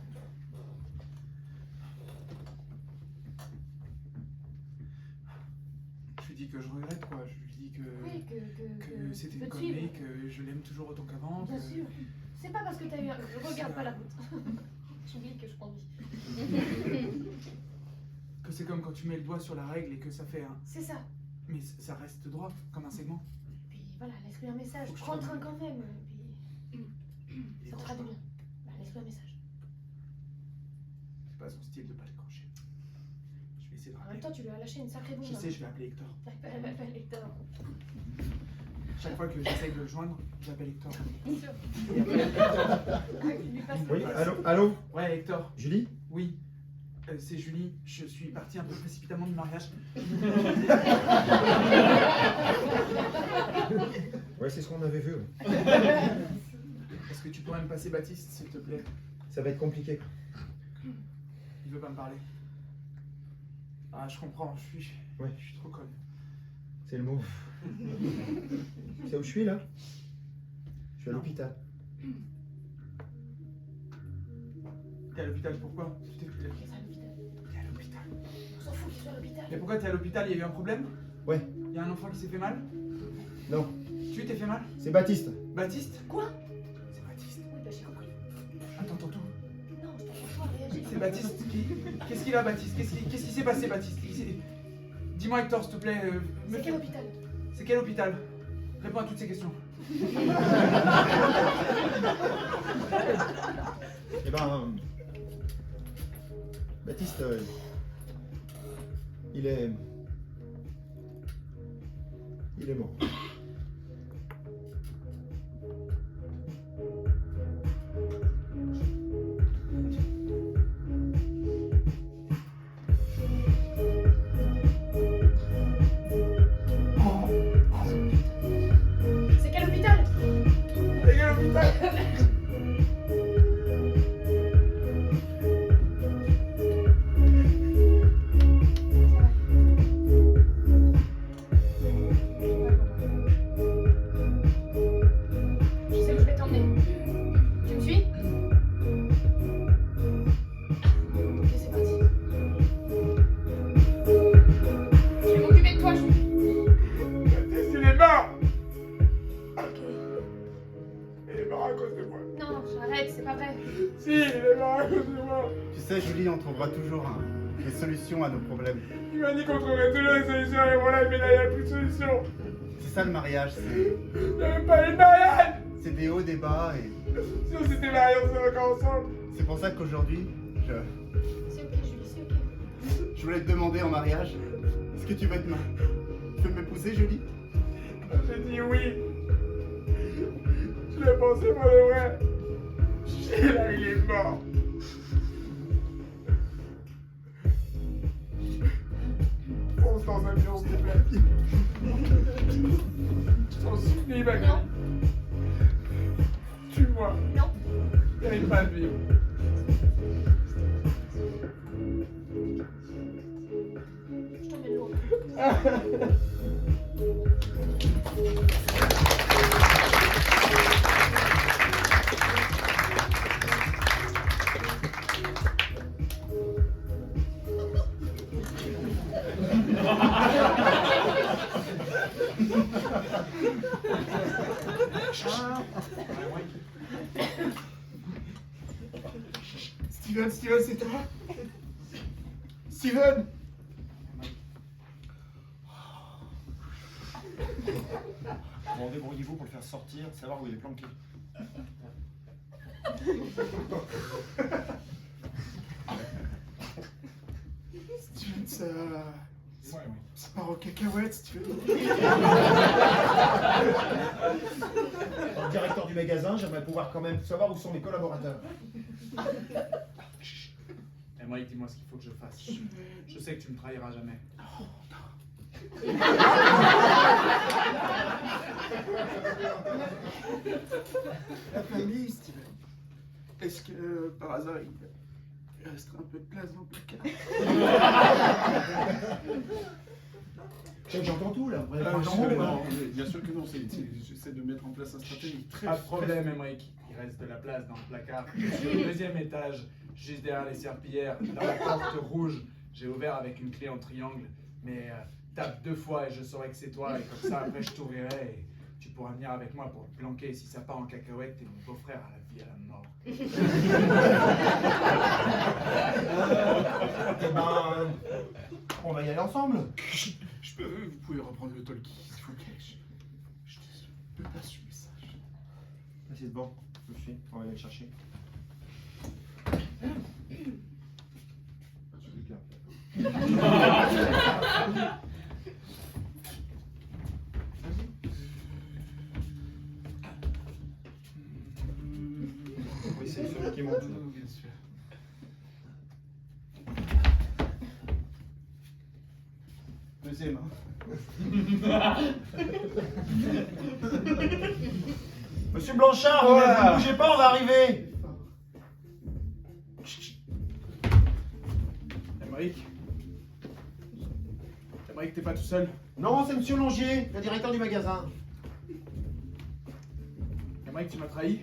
Je lui dis que je regrette, quoi. Je lui dis que, Oui, que c'était tu une peux te suivre. connerie, que je l'aime toujours autant qu'avant. Bien que- sûr. C'est pas parce que t'as eu un... Je regarde pas la route. J'oublie que je conduis. Que c'est comme quand tu mets le doigt sur la règle et que ça fait un... C'est ça. Mais ça reste droit, comme un segment. Puis voilà, laisse-lui un message. Faut que je Prends le te- train quand même. Puis ça te fera du bien. Bah, laisse-lui un message. C'est pas son style de pas décrocher. Je vais essayer de En même rappeler. temps, tu lui as lâché une sacrée bombe. Je sais, je vais appeler Hector. Appelle Hector. Chaque fois que j'essaye de le joindre, j'appelle Hector. Bien sûr. Et après, Tu lui passes Oui, allô ouais, Hector, Julie? oui. C'est Julie, je suis parti un peu précipitamment du mariage. Ouais, c'est ce qu'on avait vu. Ouais. Est-ce que tu pourrais me passer Baptiste, s'il te plaît? Ça va être compliqué. Il veut pas me parler. Ah, je comprends, je suis trop conne. C'est le mot. Tu sais où je suis là? Je suis à l'hôpital. T'es à l'hôpital, pourquoi? Qu'est-ce à l'hôpital? T'es à l'hôpital. On s'en fout qu'il soit à l'hôpital. Mais pourquoi t'es à l'hôpital? Il y a eu un problème? Ouais. Il y a un enfant qui s'est fait mal? Non, Tu t'es fait mal? c'est Baptiste. Baptiste? Quoi? C'est Baptiste. Oui, bah j'ai compris. Attends, Tonton. Non, je t'entends pas réagir. C'est Baptiste. Qu'est-ce qu'il a, Baptiste? Qu'est-ce qui s'est passé, Baptiste? Dis-moi, Hector, s'il te plaît. C'est quel hôpital? C'est quel hôpital? Réponds à toutes ces questions. Eh ben, Baptiste, il est mort. C'est quel hôpital? C'est quel hôpital? Je sais où je vais t'emmener. Tu me suis? Ok, c'est parti. Je vais m'occuper de toi, Julie. Baptiste, il est mort! Ok. Il est mort à cause de moi. Non, j'arrête, c'est pas vrai. Si, il est mort à cause de moi. Tu sais, Julie, on trouvera toujours des solutions à nos problèmes. Il m'a dit qu'on trouverait toujours des solutions et voilà, mais là, il n'y a plus de solution. C'est ça le mariage, Il n'y a même pas eu de mariage! c'est des hauts, des bas, et Si on s'était mariés, on serait encore ensemble. c'est pour ça qu'aujourd'hui, C'est ok, Julie, c'est ok. je voulais te demander en mariage, est-ce que tu veux m'épouser, Julie? J'ai dit oui. Je l'ai pensé pour le vrai. Et là, il est mort. Fonce dans un mur, s'il te plaît. T'en supplie, ma Non. Tue-moi. Non. J'arrive pas à vivre. Je t'emmène loin. Steven, c'est toi? Steven! Bon, débrouillez-vous pour le faire sortir, savoir où il est planqué. Steven, ça... Ouais, oui. Ça part aux cacahuètes, Steven. En tant que directeur du magasin, j'aimerais pouvoir quand même savoir où sont mes collaborateurs. Et Mike, dis-moi ce qu'il faut que je fasse. Je sais que tu me trahiras jamais. La famille, Steven. Est-ce que, par hasard, Il restera un peu de place dans le placard. J'entends tout là. Non, mais bien sûr que non, j'essaie de mettre en place un stratégie très... Pas de problème, Emmerich. Il reste de la place dans le placard. Sur le deuxième étage, juste derrière les serpillères, dans la porte rouge, j'ai ouvert avec une clé en triangle. Mais tape 2 fois et je saurai que c'est toi. Et comme ça, après, je t'ouvrirai et tu pourras venir avec moi pour te planquer. Si ça part en cacahuète, t'es mon beau-frère à la vie, à la mort. On va y aller ensemble. Vous pouvez reprendre le talkie, s'il vous plaît. Je ne peux pas ce message. Là, c'est bon. Je me suis. On va aller le chercher. Oui, c'est celui qui monte. Bien sûr. Deuxième, hein. Monsieur Blanchard, Voilà. ne bougez pas, on va arriver. Emmerich, t'es pas tout seul. Non, c'est Monsieur Longier, le directeur du magasin. Emmerich, tu m'as trahi.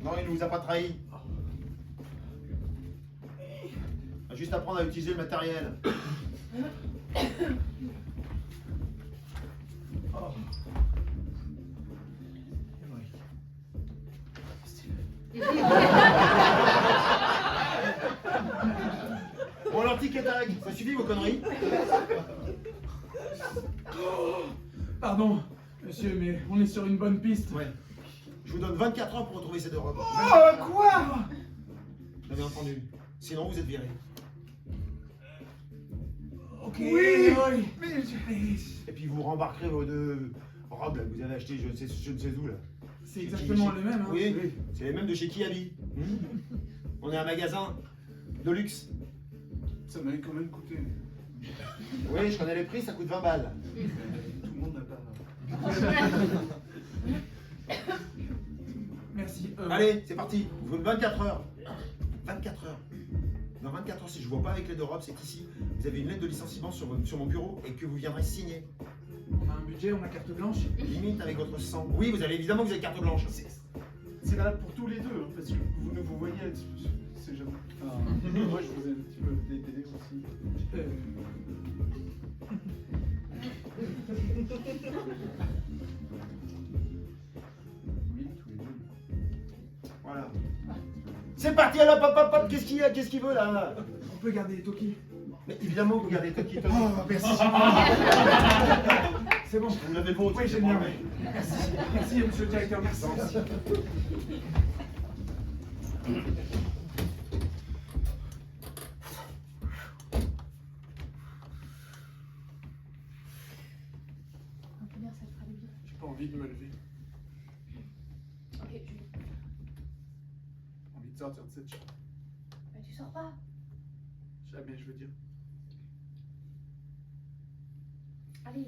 Non, il ne nous a pas trahis. On va juste apprendre à utiliser le matériel. Bon alors, tic et tag, ça suffit vos conneries? Pardon, monsieur, mais on est sur une bonne piste. Ouais. Je vous donne 24 heures pour retrouver ces deux robes. Oh, quoi? Vous avez entendu. Sinon, vous êtes virés. Ok, Oui. mais... Et puis vous rembarquerez vos deux robes là, que vous avez achetées je ne sais où là. C'est exactement les mêmes, hein. Oui, c'est les mêmes de chez Kiabi. On est un magasin de luxe. Ça m'avait quand même coûté. Oui, je connais les prix, ça coûte 20 balles. Tout le monde n'a pas... Merci. Allez, c'est parti. Vous voulez 24 heures. 24 heures. Dans 24 heures, si je ne vois pas avec les deux robes, c'est ici. Vous avez une lettre de licenciement sur mon bureau et que vous viendrez signer. On a un budget, on a carte blanche. Limite avec votre sang. Oui, vous avez évidemment que vous avez carte blanche. C'est valable pour tous les deux, hein, parce que vous ne vous voyez... C'est jamais... Enfin, moi, je faisais un petit peu des télés aussi. Oui, tous les deux. Voilà. C'est parti, alors hop hop hop, qu'est-ce qu'il veut là? On peut garder les Toki. Mais évidemment, vous gardez Toki. Oh, merci. C'est bon. Vous l'avez beau. Oui, génial. Merci. Merci, monsieur le directeur. Merci. Un peu bien, ça te fera du bien. J'ai pas envie de me lever. Ok, Julie. Envie de sortir de cette chambre. Bah, tu sors pas. Jamais, je veux dire. Allez.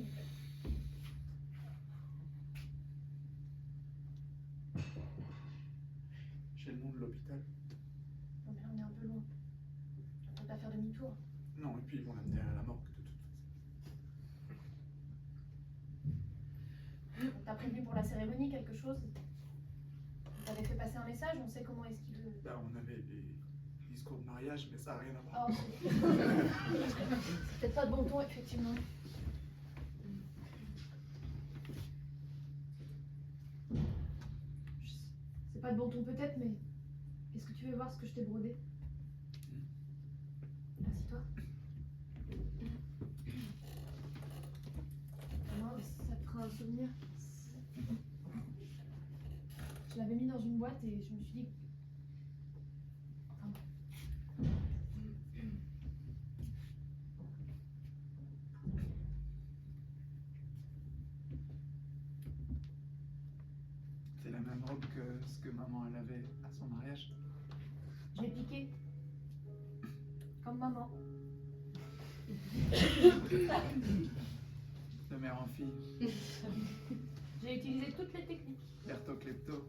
J'ai le nom de l'hôpital. Non, mais là, on est un peu loin. On peut pas faire demi-tour. Non, et puis ils vont l'amener à la morgue de toute façon. On t'a prévenu pour la cérémonie quelque chose? On t'avait fait passer un message, on sait comment est-ce qu'il veut. Bah, on avait des discours de mariage, mais ça n'a rien à voir. Oh, c'est peut-être pas de bon ton, effectivement. C'est pas de bon ton peut-être, mais est-ce que tu veux voir ce que je t'ai brodé? Assis-toi. Non, ça te fera un souvenir. Je l'avais mis dans une boîte et je me suis dit... Enfin, C'est la même robe que ce que maman elle avait à son mariage. je l'ai piqué. Comme maman. De mère en fille. J'ai utilisé toutes les techniques. Berto Klepto.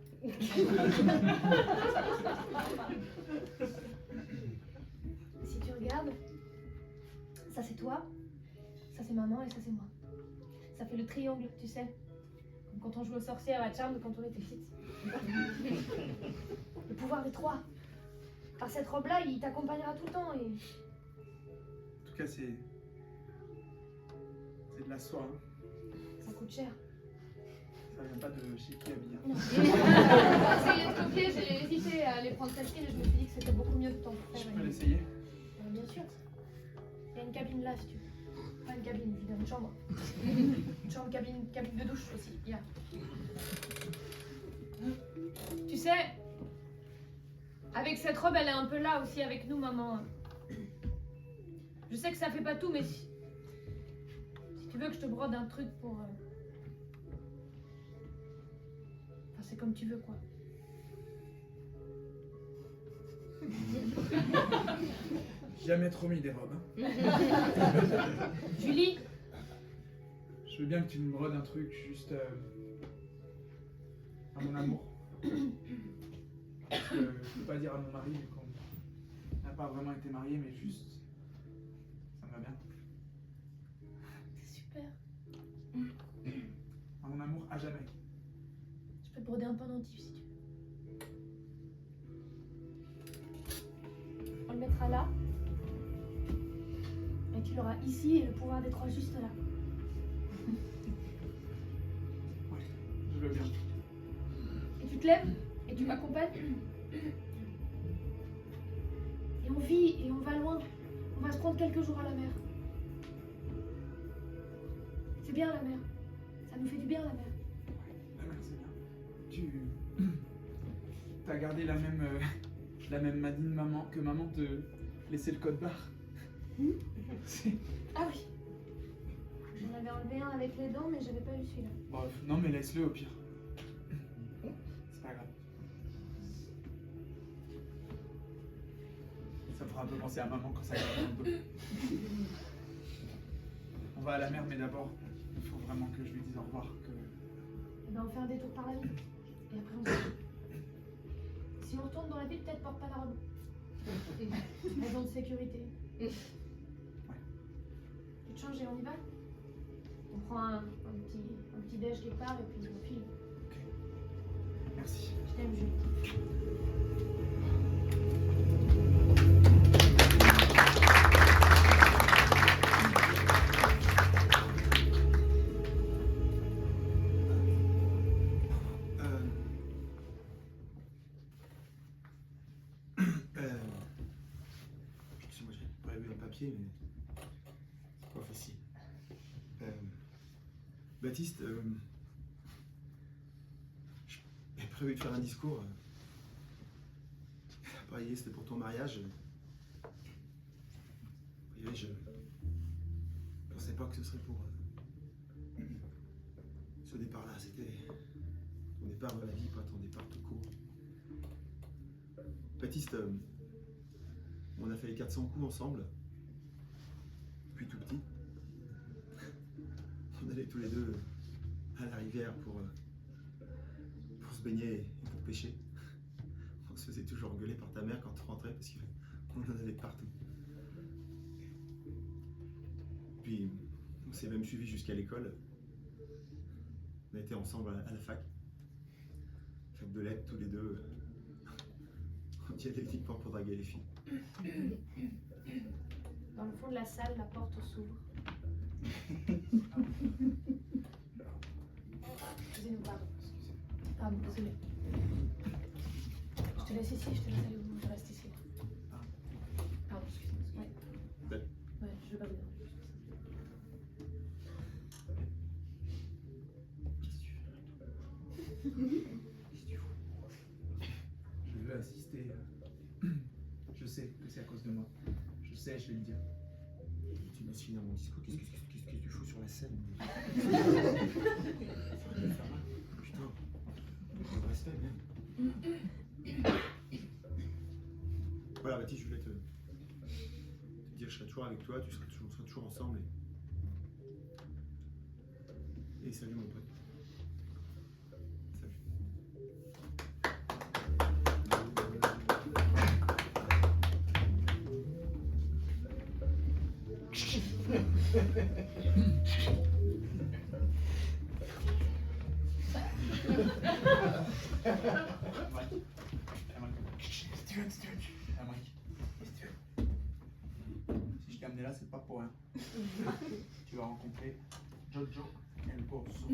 Ça c'est toi, ça c'est maman et ça c'est moi. Ça fait le triangle, tu sais. Comme quand on jouait aux sorcières à Charmed quand on était petite. Le pouvoir des trois. Par cette robe-là, il t'accompagnera tout le temps et... En tout cas, c'est de la soie. Hein. Ça coûte cher. Ça vient pas de chez qui habille. Non. J'ai essayé de copier, j'ai hésité à aller prendre celle-ci et je me suis dit que c'était beaucoup mieux de t'en faire. Je peux l'essayer. Bien sûr. Il y a une cabine là si tu veux. Pas une cabine, je veux dire une chambre. Une chambre, cabine de douche aussi. Il y a. Tu sais, avec cette robe, elle est un peu là aussi avec nous, maman. Je sais que ça fait pas tout, mais si tu veux que je te brode un truc pour... Enfin, c'est comme tu veux, quoi. Jamais trop mis des robes. Hein. Julie, Je veux bien que tu me brodes un truc juste à mon amour. Parce que je peux pas dire à mon mari vu qu'on n'a pas vraiment été mariés, mais juste ça me va bien. c'est super. À mon amour à jamais. Je peux te broder un pendentif si tu veux. On le mettra là. Et tu l'auras ici et le pouvoir des trois juste là. Ouais, je veux bien. Et tu te lèves et tu m'accompagnes. Et on vit et on va loin. On va se prendre quelques jours à la mer. C'est bien la mer. Ça nous fait du bien la mer. La mère, c'est bien. Tu as gardé la même madine maman que maman te laissait le code barre. Ah oui. J'en avais enlevé un avec les dents mais j'avais pas eu celui-là. Bref, non mais laisse-le au pire. C'est pas grave. Ça me fera un peu penser à maman quand ça va un peu. On va à la mer, mais d'abord, il faut vraiment que je lui dise au revoir. Que... Et ben on fait un détour par la ville. Et après on se... Si on retourne dans la ville, peut-être porte pas la robe. Raison de sécurité. Ouais. Tu te changes et on y va? On prend un petit déj quelque part et puis on file. Ok. Merci. Je t'aime, Julie. Excusez-moi, j'ai pas vu un papier, mais c'est pas facile. Baptiste, j'ai prévu de faire un discours. Pareil, c'était pour ton mariage. Et je pensais pas que ce serait pour ce départ-là. C'était ton départ de la vie, pas ton départ tout court. Baptiste, on a fait les 400 coups ensemble, depuis tout petit. On allait tous les deux à la rivière pour se baigner et pour pêcher. On se faisait toujours engueuler par ta mère quand tu rentrais parce qu'on en avait partout. Puis on s'est même suivi jusqu'à l'école. On a été ensemble à la fac. Fac de lettres, tous les deux. On y allait uniquement pour draguer les filles. Dans le fond de la salle, la porte s'ouvre. Excusez-nous, pardon. Pardon, désolé. Je te laisse ici, je te laisse aller où je reste ici. Pardon, excusez-moi. Ouais. Ouais, je veux pas vous déranger. Je veux assister. Je sais que c'est à cause de moi. Je sais, je vais le dire. Tu me laisses finir mon discours. Qu'est-ce que tu fous sur la scène? Putain, trop de respect, même. Voilà, Baptiste, je voulais te dire, je serai toujours avec toi, on sera toujours ensemble. Et salut mon pote. Salut. Steven. Si je t'ai amené là, c'est pas pour rien. Tu vas rencontrer Jojo El Corso.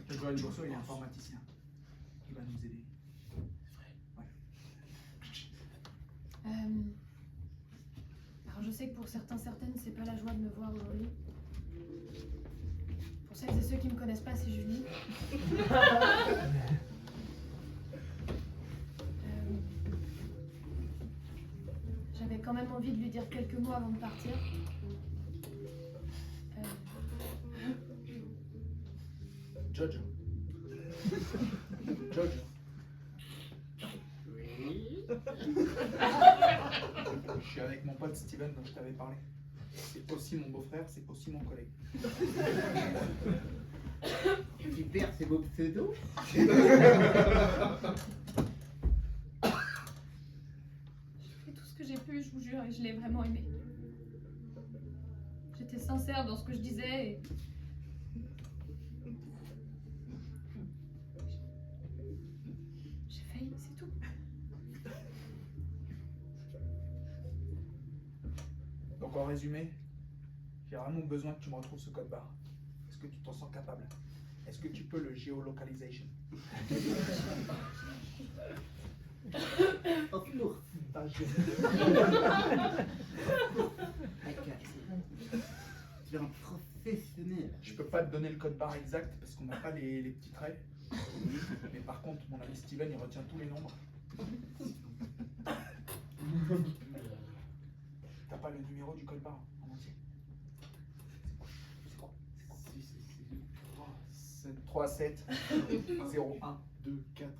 Jojo El Corso, il est informaticien. Il va nous aider. Alors je sais que pour certaines, c'est pas la joie de me voir aujourd'hui. Pour celles et ceux qui me connaissent pas, c'est Julie. J'avais quand même envie de lui dire quelques mots avant de partir. Jojo. Jojo. Je suis avec mon pote Steven dont je t'avais parlé. C'est aussi mon beau-frère, c'est aussi mon collègue. Super, c'est beau pseudo. J'ai fait tout ce que j'ai pu, je vous jure, et je l'ai vraiment aimé. J'étais sincère dans ce que je disais et... J'ai failli, c'est tout. Donc en résumé, j'ai vraiment besoin que tu me retrouves ce code barre. Est-ce que tu t'en sens capable? Est-ce que tu peux le géolocalisation? Of course. Tu es un professionnel. Je peux pas te donner le code barre exact parce qu'on n'a pas les petits traits. Mais par contre, mon ami Steven, il retient tous les nombres. T'as pas le numéro du code barre en entier? C'est quoi? 3, 7, 0, 1, 2, 4.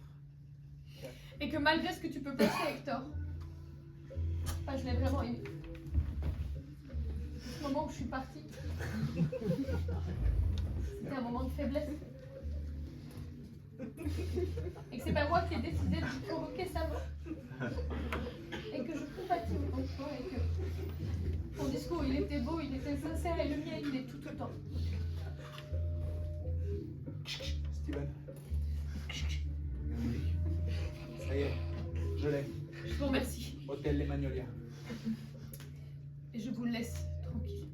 Et que malgré ce que tu peux penser, Hector, je l'ai vraiment aimé. Ce moment où je suis partie, c'était un moment de faiblesse. Et que c'est pas moi qui ai décidé de provoquer sa mort. Et que je compatis autant que toi et que ton discours, il était beau, il était sincère et le mien, il est tout autant. Steven. Ça y est, je l'ai. Je vous remercie. Hôtel Les Magnolias. Et je vous laisse tranquille.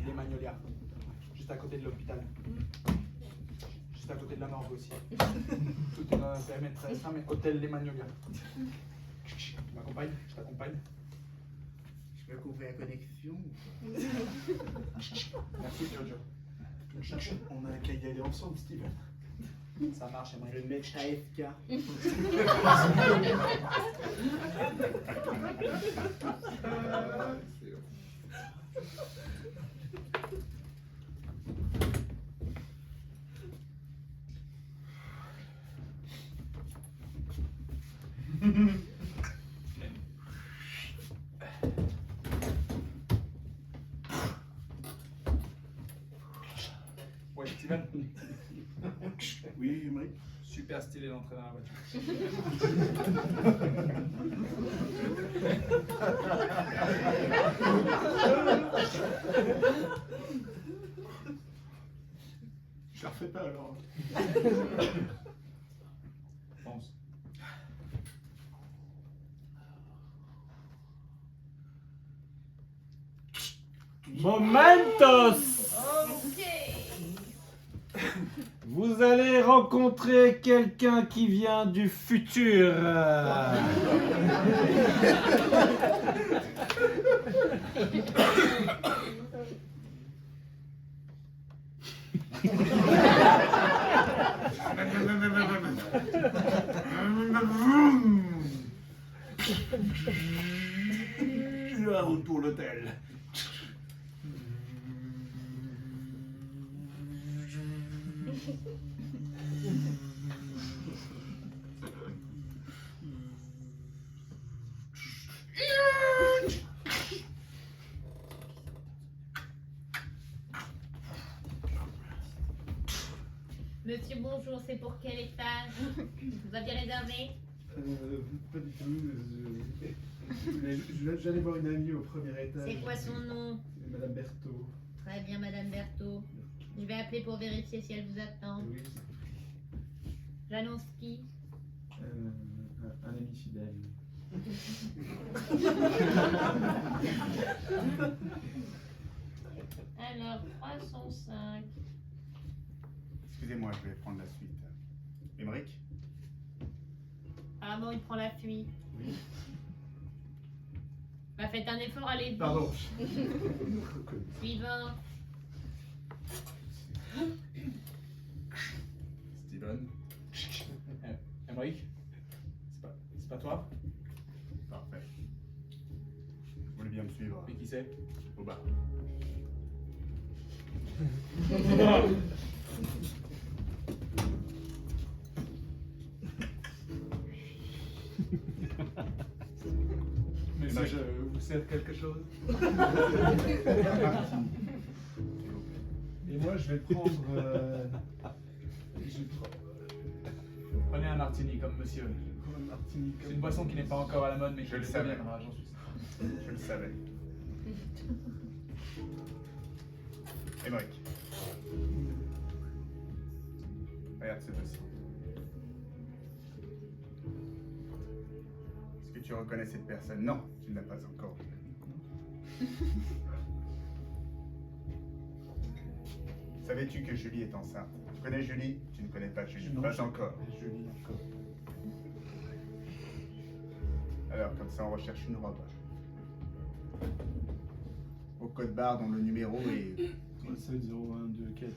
Les Magnolias. Juste à côté de l'hôpital. Juste à côté de la morgue aussi. Tout est dans un périmètre très restreint, mais hôtel Les Magnolias. Tu m'accompagnes? Je t'accompagne. Je peux couvrir la connexion. Merci Jojo. On a qu'à y aller ensemble, Steven. Ça marche, Je j'aimerais. vais mettre AFK. Ouais, Steven. Oui, Emmerich. Super stylé d'entrer dans la voiture. Je la refais pas alors. Pense. Momentos! Vous allez rencontrer quelqu'un qui vient du futur. La route pour l'hôtel. Monsieur, bonjour, c'est pour quel étage? Vous aviez réservé? Pas du tout. J'allais voir une amie au premier étage. C'est quoi son nom? Madame Berthaud. Très bien, Madame Berthaud. Je vais appeler pour vérifier si elle vous attend. Oui, J'annonce qui? un ami fidèle. Alors, 305. Excusez-moi, je vais prendre la suite. Émeric? Ah bon, il prend la fuite. Oui. Bah, faites un effort, allez vite. Pardon. Suivant. Steven. Emmerich? C'est pas toi? Parfait. Vous voulez bien me suivre? Et qui c'est? Au bas. Mais je vous sers quelque chose? Et moi, je vais prendre. Prenez un martini comme monsieur. C'est une boisson qui n'est pas encore à la mode, mais Je qui le le savais. deviendra, j'en suis sûr. Je le savais. Émeric. Regarde ce dossier. Est-ce que tu reconnais cette personne? Non, tu ne l'as pas encore vue. Savais-tu que Julie est enceinte? Tu connais Julie? Tu ne connais pas Julie? Non, Pas je encore. connais Julie encore. Alors, comme ça, on recherche une robe. Au code barre dont le numéro est... 7 0 1 2 4.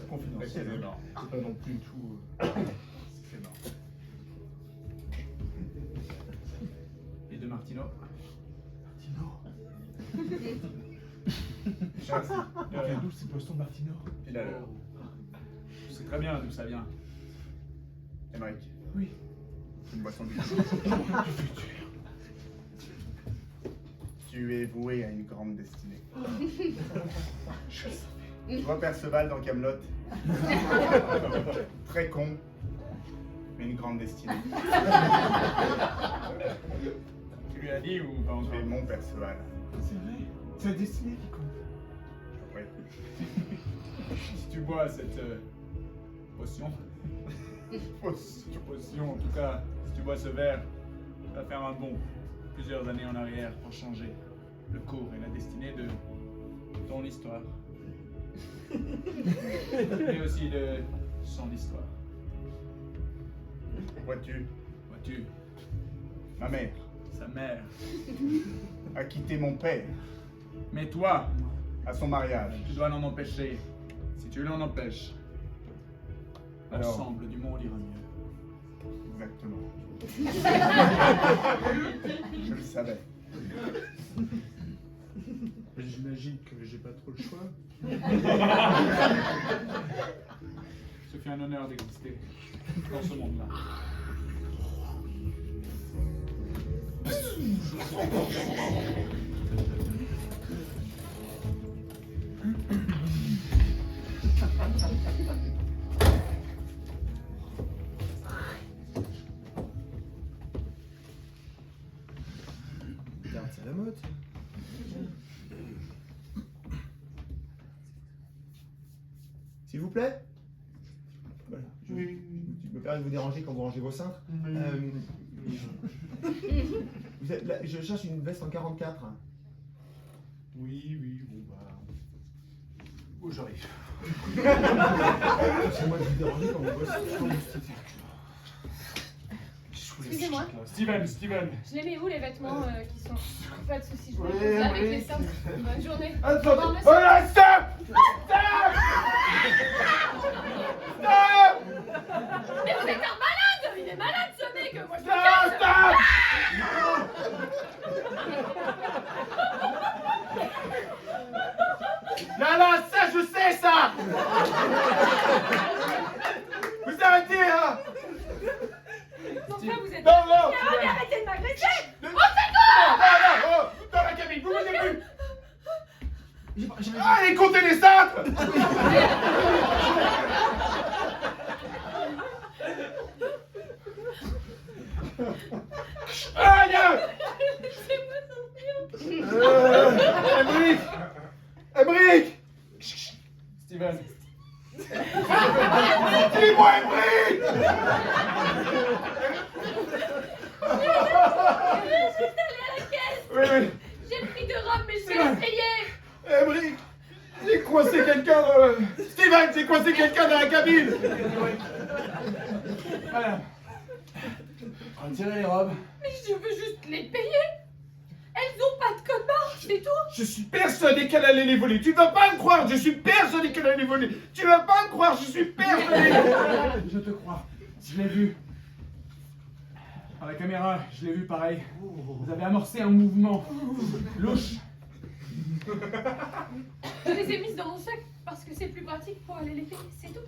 Confidentiel. C'est pas non plus tout. C'est mort. Et de Martino. D'où ces poissons Martino? Pile à l'heure. Je sais très bien d'où ça vient. Émeric. Oui. C'est une boisson du Tu es voué à une grande destinée. Tu vois Perceval dans Camelot. Très con, mais une grande destinée. Tu lui as dit ou pas Tu encore? es mon Perceval. C'est vrai. C'est la destinée qui compte. Oui. Si tu bois cette potion, en tout cas, si tu bois ce verre, ça va faire un bond plusieurs années en arrière pour changer le cours et la destinée de ton histoire. Et aussi de son histoire. Vois-tu, Vois-tu, ma mère sa mère. a quitté mon père Mais toi, à son mariage. tu dois l'en empêcher. Si tu l'en empêches, Alors. l'ensemble du monde ira mieux. Exactement. Je le savais. J'imagine que j'ai pas trop le choix. Ce fut un honneur d'exister dans ce monde-là. Regarde, c'est à la mode. S'il vous plaît. Voilà. Je me permets de vous déranger quand vous rangez vos cintres. Vous êtes là, je cherche une veste en 44. Oui, bon bah. Où j'arrive. C'est moi qui vous dérange quand vous bossez. Excusez-moi. Steven. Je les mets où les vêtements qui sont. Pas de soucis, je Ouais, vais les poser avec ouais. les cintres. Bonne journée. Attends, Au revoir, monsieur. oh là, stop! Mais vous êtes un malade! Il est malade ce mec! Moi je le Stop! casse! Là, ça, je sais, ça! Vous arrêtez, hein! Pourquoi vous êtes. Non, Mais arrêtez de m'agresser! Non, oh, dans la cabine, vous bougez plus! Allez, comptez les cintres. Aïe! Emric! Emric! Steven. Dis-moi Emric! Oui, oui. J'ai pris de rhum, mais je vais essayer. Emric! J'ai coincé quelqu'un dans... Steven, j'ai coincé quelqu'un dans la cabine! Voilà. Retirez les robes. Mais je veux juste les payer. Elles ont pas de code barre, c'est tout. Je suis persuadé qu'elle allait les voler. Tu vas pas me croire, je suis persuadé qu'elle allait les voler. Tu vas pas me croire, je suis persuadé. Je te crois. Je l'ai vu. À la caméra, je l'ai vu pareil. Vous avez amorcé un mouvement louche. Je les ai mises dans mon sac parce que c'est plus pratique pour aller les payer, c'est tout.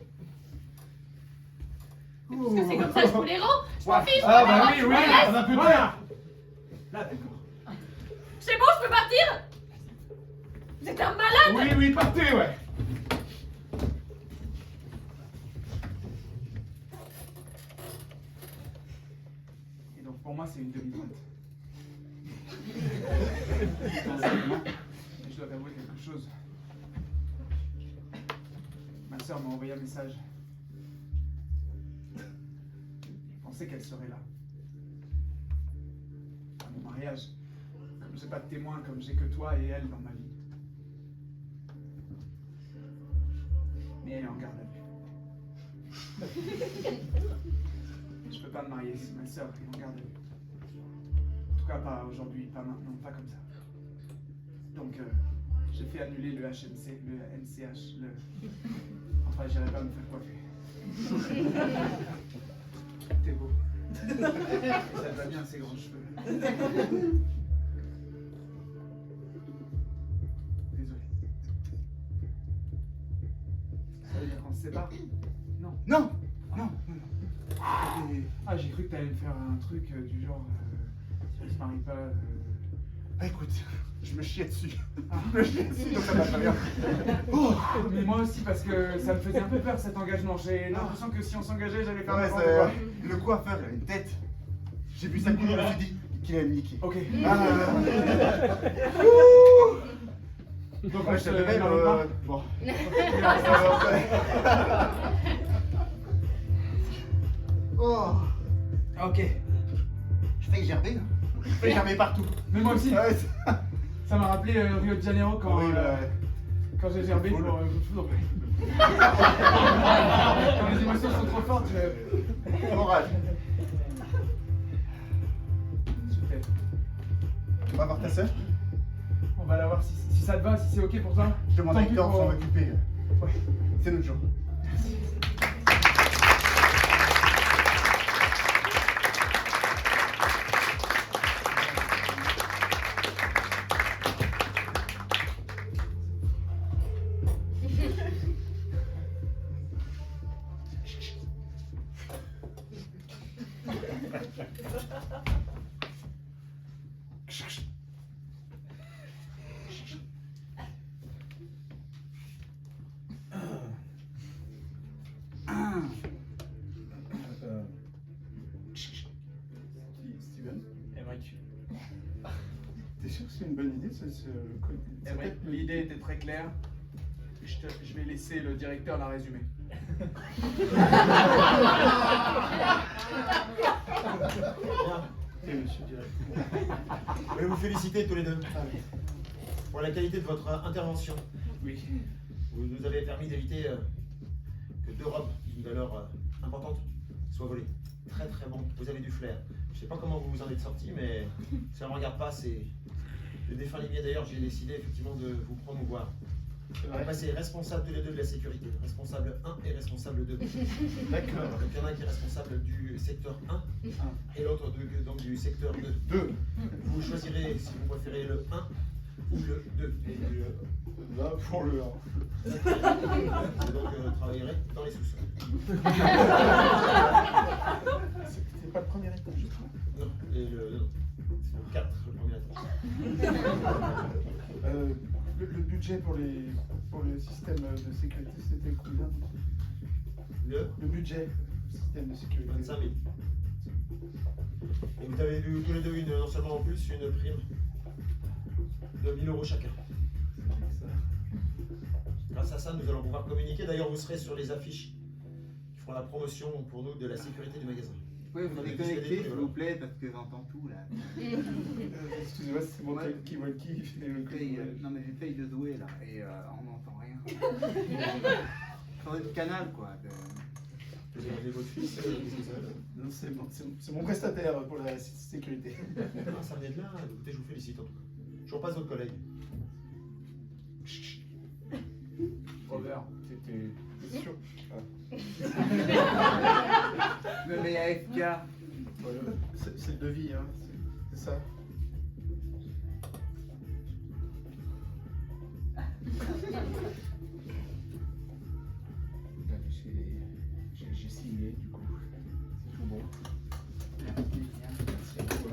Et puisque c'est comme ça, je vous les rends. Je m'en fiche. Ah bah oui, oui, Voilà. on a plus Voilà. Là, d'accord. C'est bon, je peux partir. Vous êtes un malade. Oui, oui, partez, ouais. Et donc pour moi, c'est une demi-teinte. Et je dois t'avouer quelque chose. Ma sœur m'a envoyé un message. Je pensais qu'elle serait là. À mon mariage. Comme j'ai pas de témoin, comme j'ai que toi et elle dans ma vie. Mais elle est en garde à vue. Je peux pas me marier si ma sœur est en garde à vue. En tout cas, pas aujourd'hui, pas maintenant, pas comme ça. Donc, j'ai fait annuler le HMC, le NCH, Enfin, j'irai pas me faire coiffer. T'es beau. Ça te va bien, ces grands cheveux. Désolé. Ça veut dire qu'on se sépare? Non. Non, non, non. Ah, j'ai cru que t'allais me faire un truc du genre... on se marie pas... Ah, écoute, je me chiais dessus. Ah. Je me chiais dessus, donc ça va pas bien. Oh, mais moi aussi, parce que ça me faisait un peu peur cet engagement. J'ai l'impression que si on s'engageait, j'allais faire Ouais, n'importe quoi. le coiffeur, il a une tête. J'ai vu sa coupe, je me suis dit qu'il allait me niquer. Ok. Ah, Donc, ouais, je t'avais même... Bon. Oh. Ok. Je fais gerber, là. Je fais gerber partout. Mais moi aussi. Ouais, Ça m'a rappelé Rio de Janeiro quand, oui, quand j'ai gerbé pour foudre. Quand les émotions sont trop fortes, je... Orage. Je t'aime. Tu vas voir ta soeur? On va la voir si ça te va, si c'est ok pour toi. Je demande à Tant pis Hector de pour- s'en occuper. Ouais. C'est notre jour. Steven, t'es sûr que c'est une bonne idée L'idée était très claire. Je vais laisser le directeur la résumer. Je vais vous féliciter tous les deux pour la qualité de votre intervention. Oui. Vous nous avez permis d'éviter que 2 robes d'une valeur importante soient volées. Très très bon, vous avez du flair. Je sais pas comment vous vous en êtes sortis, mais ça ne me regarde pas, c'est le défunt Limier. D'ailleurs, j'ai décidé effectivement de vous promouvoir. On va passer responsable tous les deux de la sécurité, responsable 1 et responsable 2. D'accord. Donc il y en a un qui est responsable du secteur 1 et l'autre donc du secteur 2. Vous choisirez si vous préférez le 1 ou le 2. Et Là, pour le 1. donc travaillerez dans les sous-sols. C'est pas le premier étage, je crois. Non, c'est le 4, le premier étage. Le budget pour le système de sécurité, c'était combien? Le budget du système de sécurité. 25 000. Et vous avez eu tous les deux non seulement en plus une prime de 1 000 € chacun. Grâce à ça, nous allons pouvoir communiquer. D'ailleurs, vous serez sur les affiches qui feront la promotion pour nous de la sécurité du magasin. Oui, vous On a déconnectez, discuté, s'il vous plaît, parce que j'entends tout là. Excusez-moi, c'est mon qui fait le Non, mais j'essaye de jouer là, et on n'entend rien. Changer de canal quoi. Vous avez votre fils, Non, c'est mon prestataire pour la sécurité. Ah, ça venait de là. Écoutez, je vous félicite en tout cas. Je vous repasse votre collègue. Robert. T'es sûr? Me mets à FK. Voilà. C'est le devis, hein. C'est ça. J'ai signé, du coup. C'est tout bon. Merci à toi.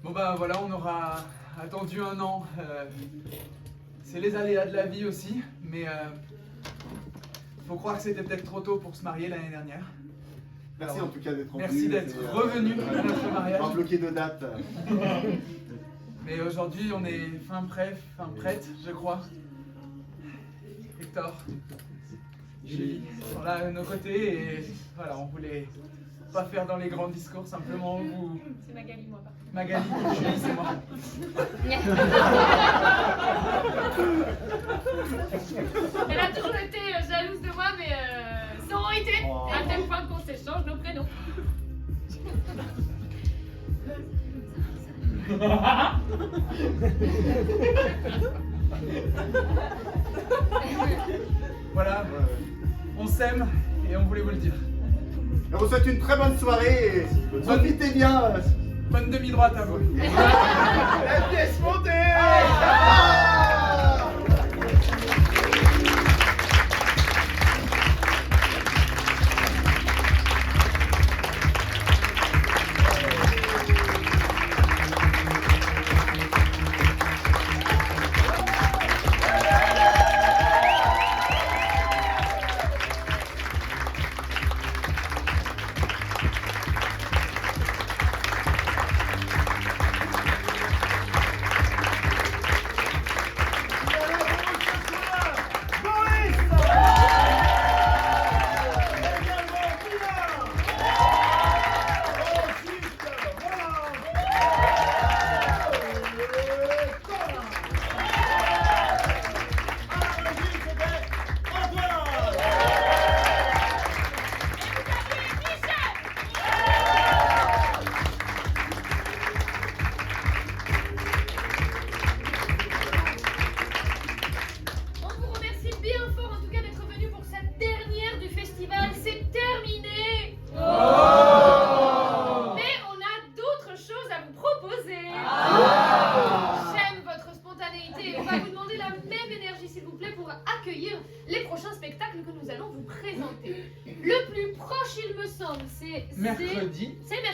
Bon bah voilà, on aura attendu 1 an. C'est les aléas de la vie aussi, mais faut croire que c'était peut-être trop tôt pour se marier l'année dernière. Merci Alors, en tout cas d'être revenu. Merci d'être revenu à notre mariage. Pas bloqué de date. Mais aujourd'hui, on est fin prête, je crois. Hector, Julie sont là à nos côtés et voilà, on voulait pas faire dans les grands discours, simplement vous. C'est Magali, moi, par contre. Magali, Julie, c'est moi. Elle a toujours été jalouse de moi, mais sororité, à tel point qu'on s'échange nos prénoms. Voilà, on s'aime et on voulait vous le dire. On vous souhaite une très bonne soirée. Profitez bien. Bonne demi-droite à vous. La pièce montée.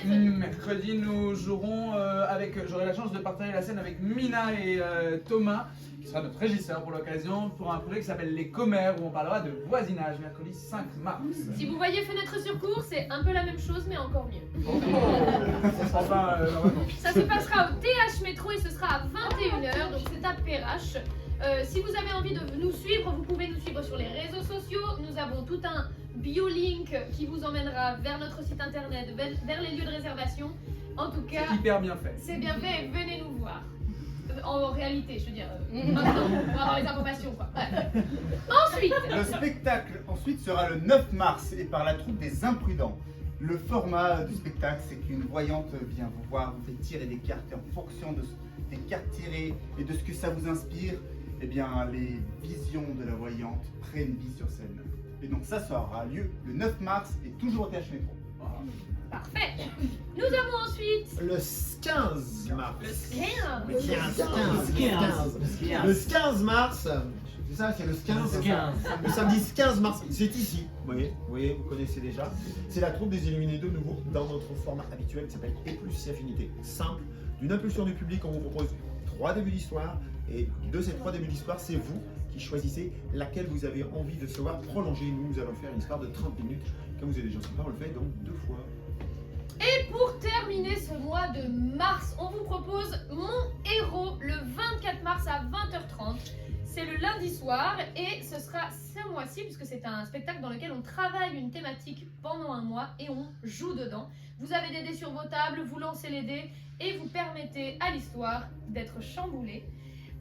Mercredi, nous jouerons j'aurai la chance de partager la scène avec Mina et Thomas, qui sera notre régisseur pour l'occasion, pour un projet qui s'appelle Les Commères, où on parlera de voisinage, mercredi 5 mars. Si vous voyez Fenêtre sur cour, c'est un peu la même chose, mais encore mieux. Ça se passera au TH Métro et ce sera à 21h, donc c'est à Perrache. Si vous avez envie de nous suivre, vous pouvez nous suivre sur les réseaux sociaux. Nous avons tout un bio-link qui vous emmènera vers notre site internet, vers les lieux de réservation. En tout cas, c'est hyper bien fait. C'est bien fait et venez nous voir. En réalité, je veux dire, maintenant, on va avoir les informations quoi. Ensuite, le spectacle ensuite sera le 9 mars et par la troupe des Imprudents. Le format du spectacle, c'est qu'une voyante vient vous voir, vous fait tirer des cartes et en fonction des cartes tirées et de ce que ça vous inspire, eh bien les visions de la voyante prennent vie sur scène. Et donc ça aura lieu le 9 mars et toujours au TH Métro. Parfait. Nous avons ensuite le 15 mars. Le 15. Le 15 mars, C'est ça, c'est le 15. Le 15. Le samedi 15 mars, c'est ici. Vous voyez, vous connaissez déjà. C'est la troupe des Illuminés de nouveau dans notre format habituel qui s'appelle Et plus si affinité. Simple, d'une impulsion du public, on vous propose 3 débuts d'histoire. Et de ces 3 débuts d'histoire, c'est vous qui choisissez laquelle vous avez envie de se voir prolonger. Nous allons faire une histoire de 30 minutes. Comme vous avez déjà sympa, on le fait donc 2 fois. Et pour terminer ce mois de mars, on vous propose Mon Héros le 24 mars à 20h30. C'est le lundi soir et ce sera ce mois-ci puisque c'est un spectacle dans lequel on travaille une thématique pendant un mois et on joue dedans. Vous avez des dés sur vos tables, vous lancez les dés et vous permettez à l'histoire d'être chamboulée.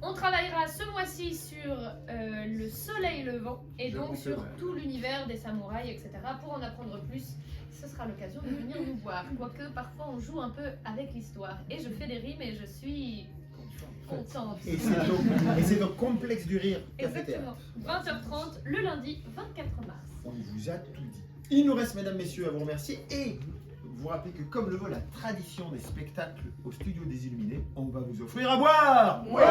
On travaillera ce mois-ci sur le soleil levant et donc sur tout l'univers des samouraïs, etc. Pour en apprendre plus, ce sera l'occasion de venir nous voir. Quoique parfois on joue un peu avec l'histoire. Et je fais des rimes et je suis contente. Et c'est donc Complexe du Rire. Exactement. 20h30 le lundi 24 mars. On vous a tout dit. Il nous reste, mesdames, messieurs, à vous remercier et vous rappeler que comme le veut la tradition des spectacles au studio des Illuminés, on va vous offrir à boire. Ouais.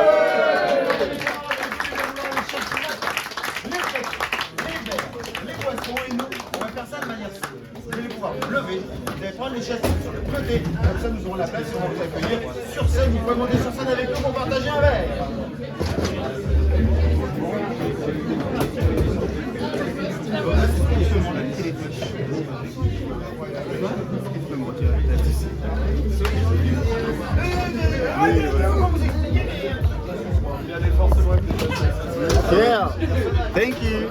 Les boissons et nous, on va faire ça de manière simple. Vous allez pouvoir vous lever, vous allez prendre les chaises sur le côté, comme ça nous aurons la place et on va vous accueillir sur scène. Vous pouvez monter sur scène avec nous pour partager un verre. Yeah, thank you.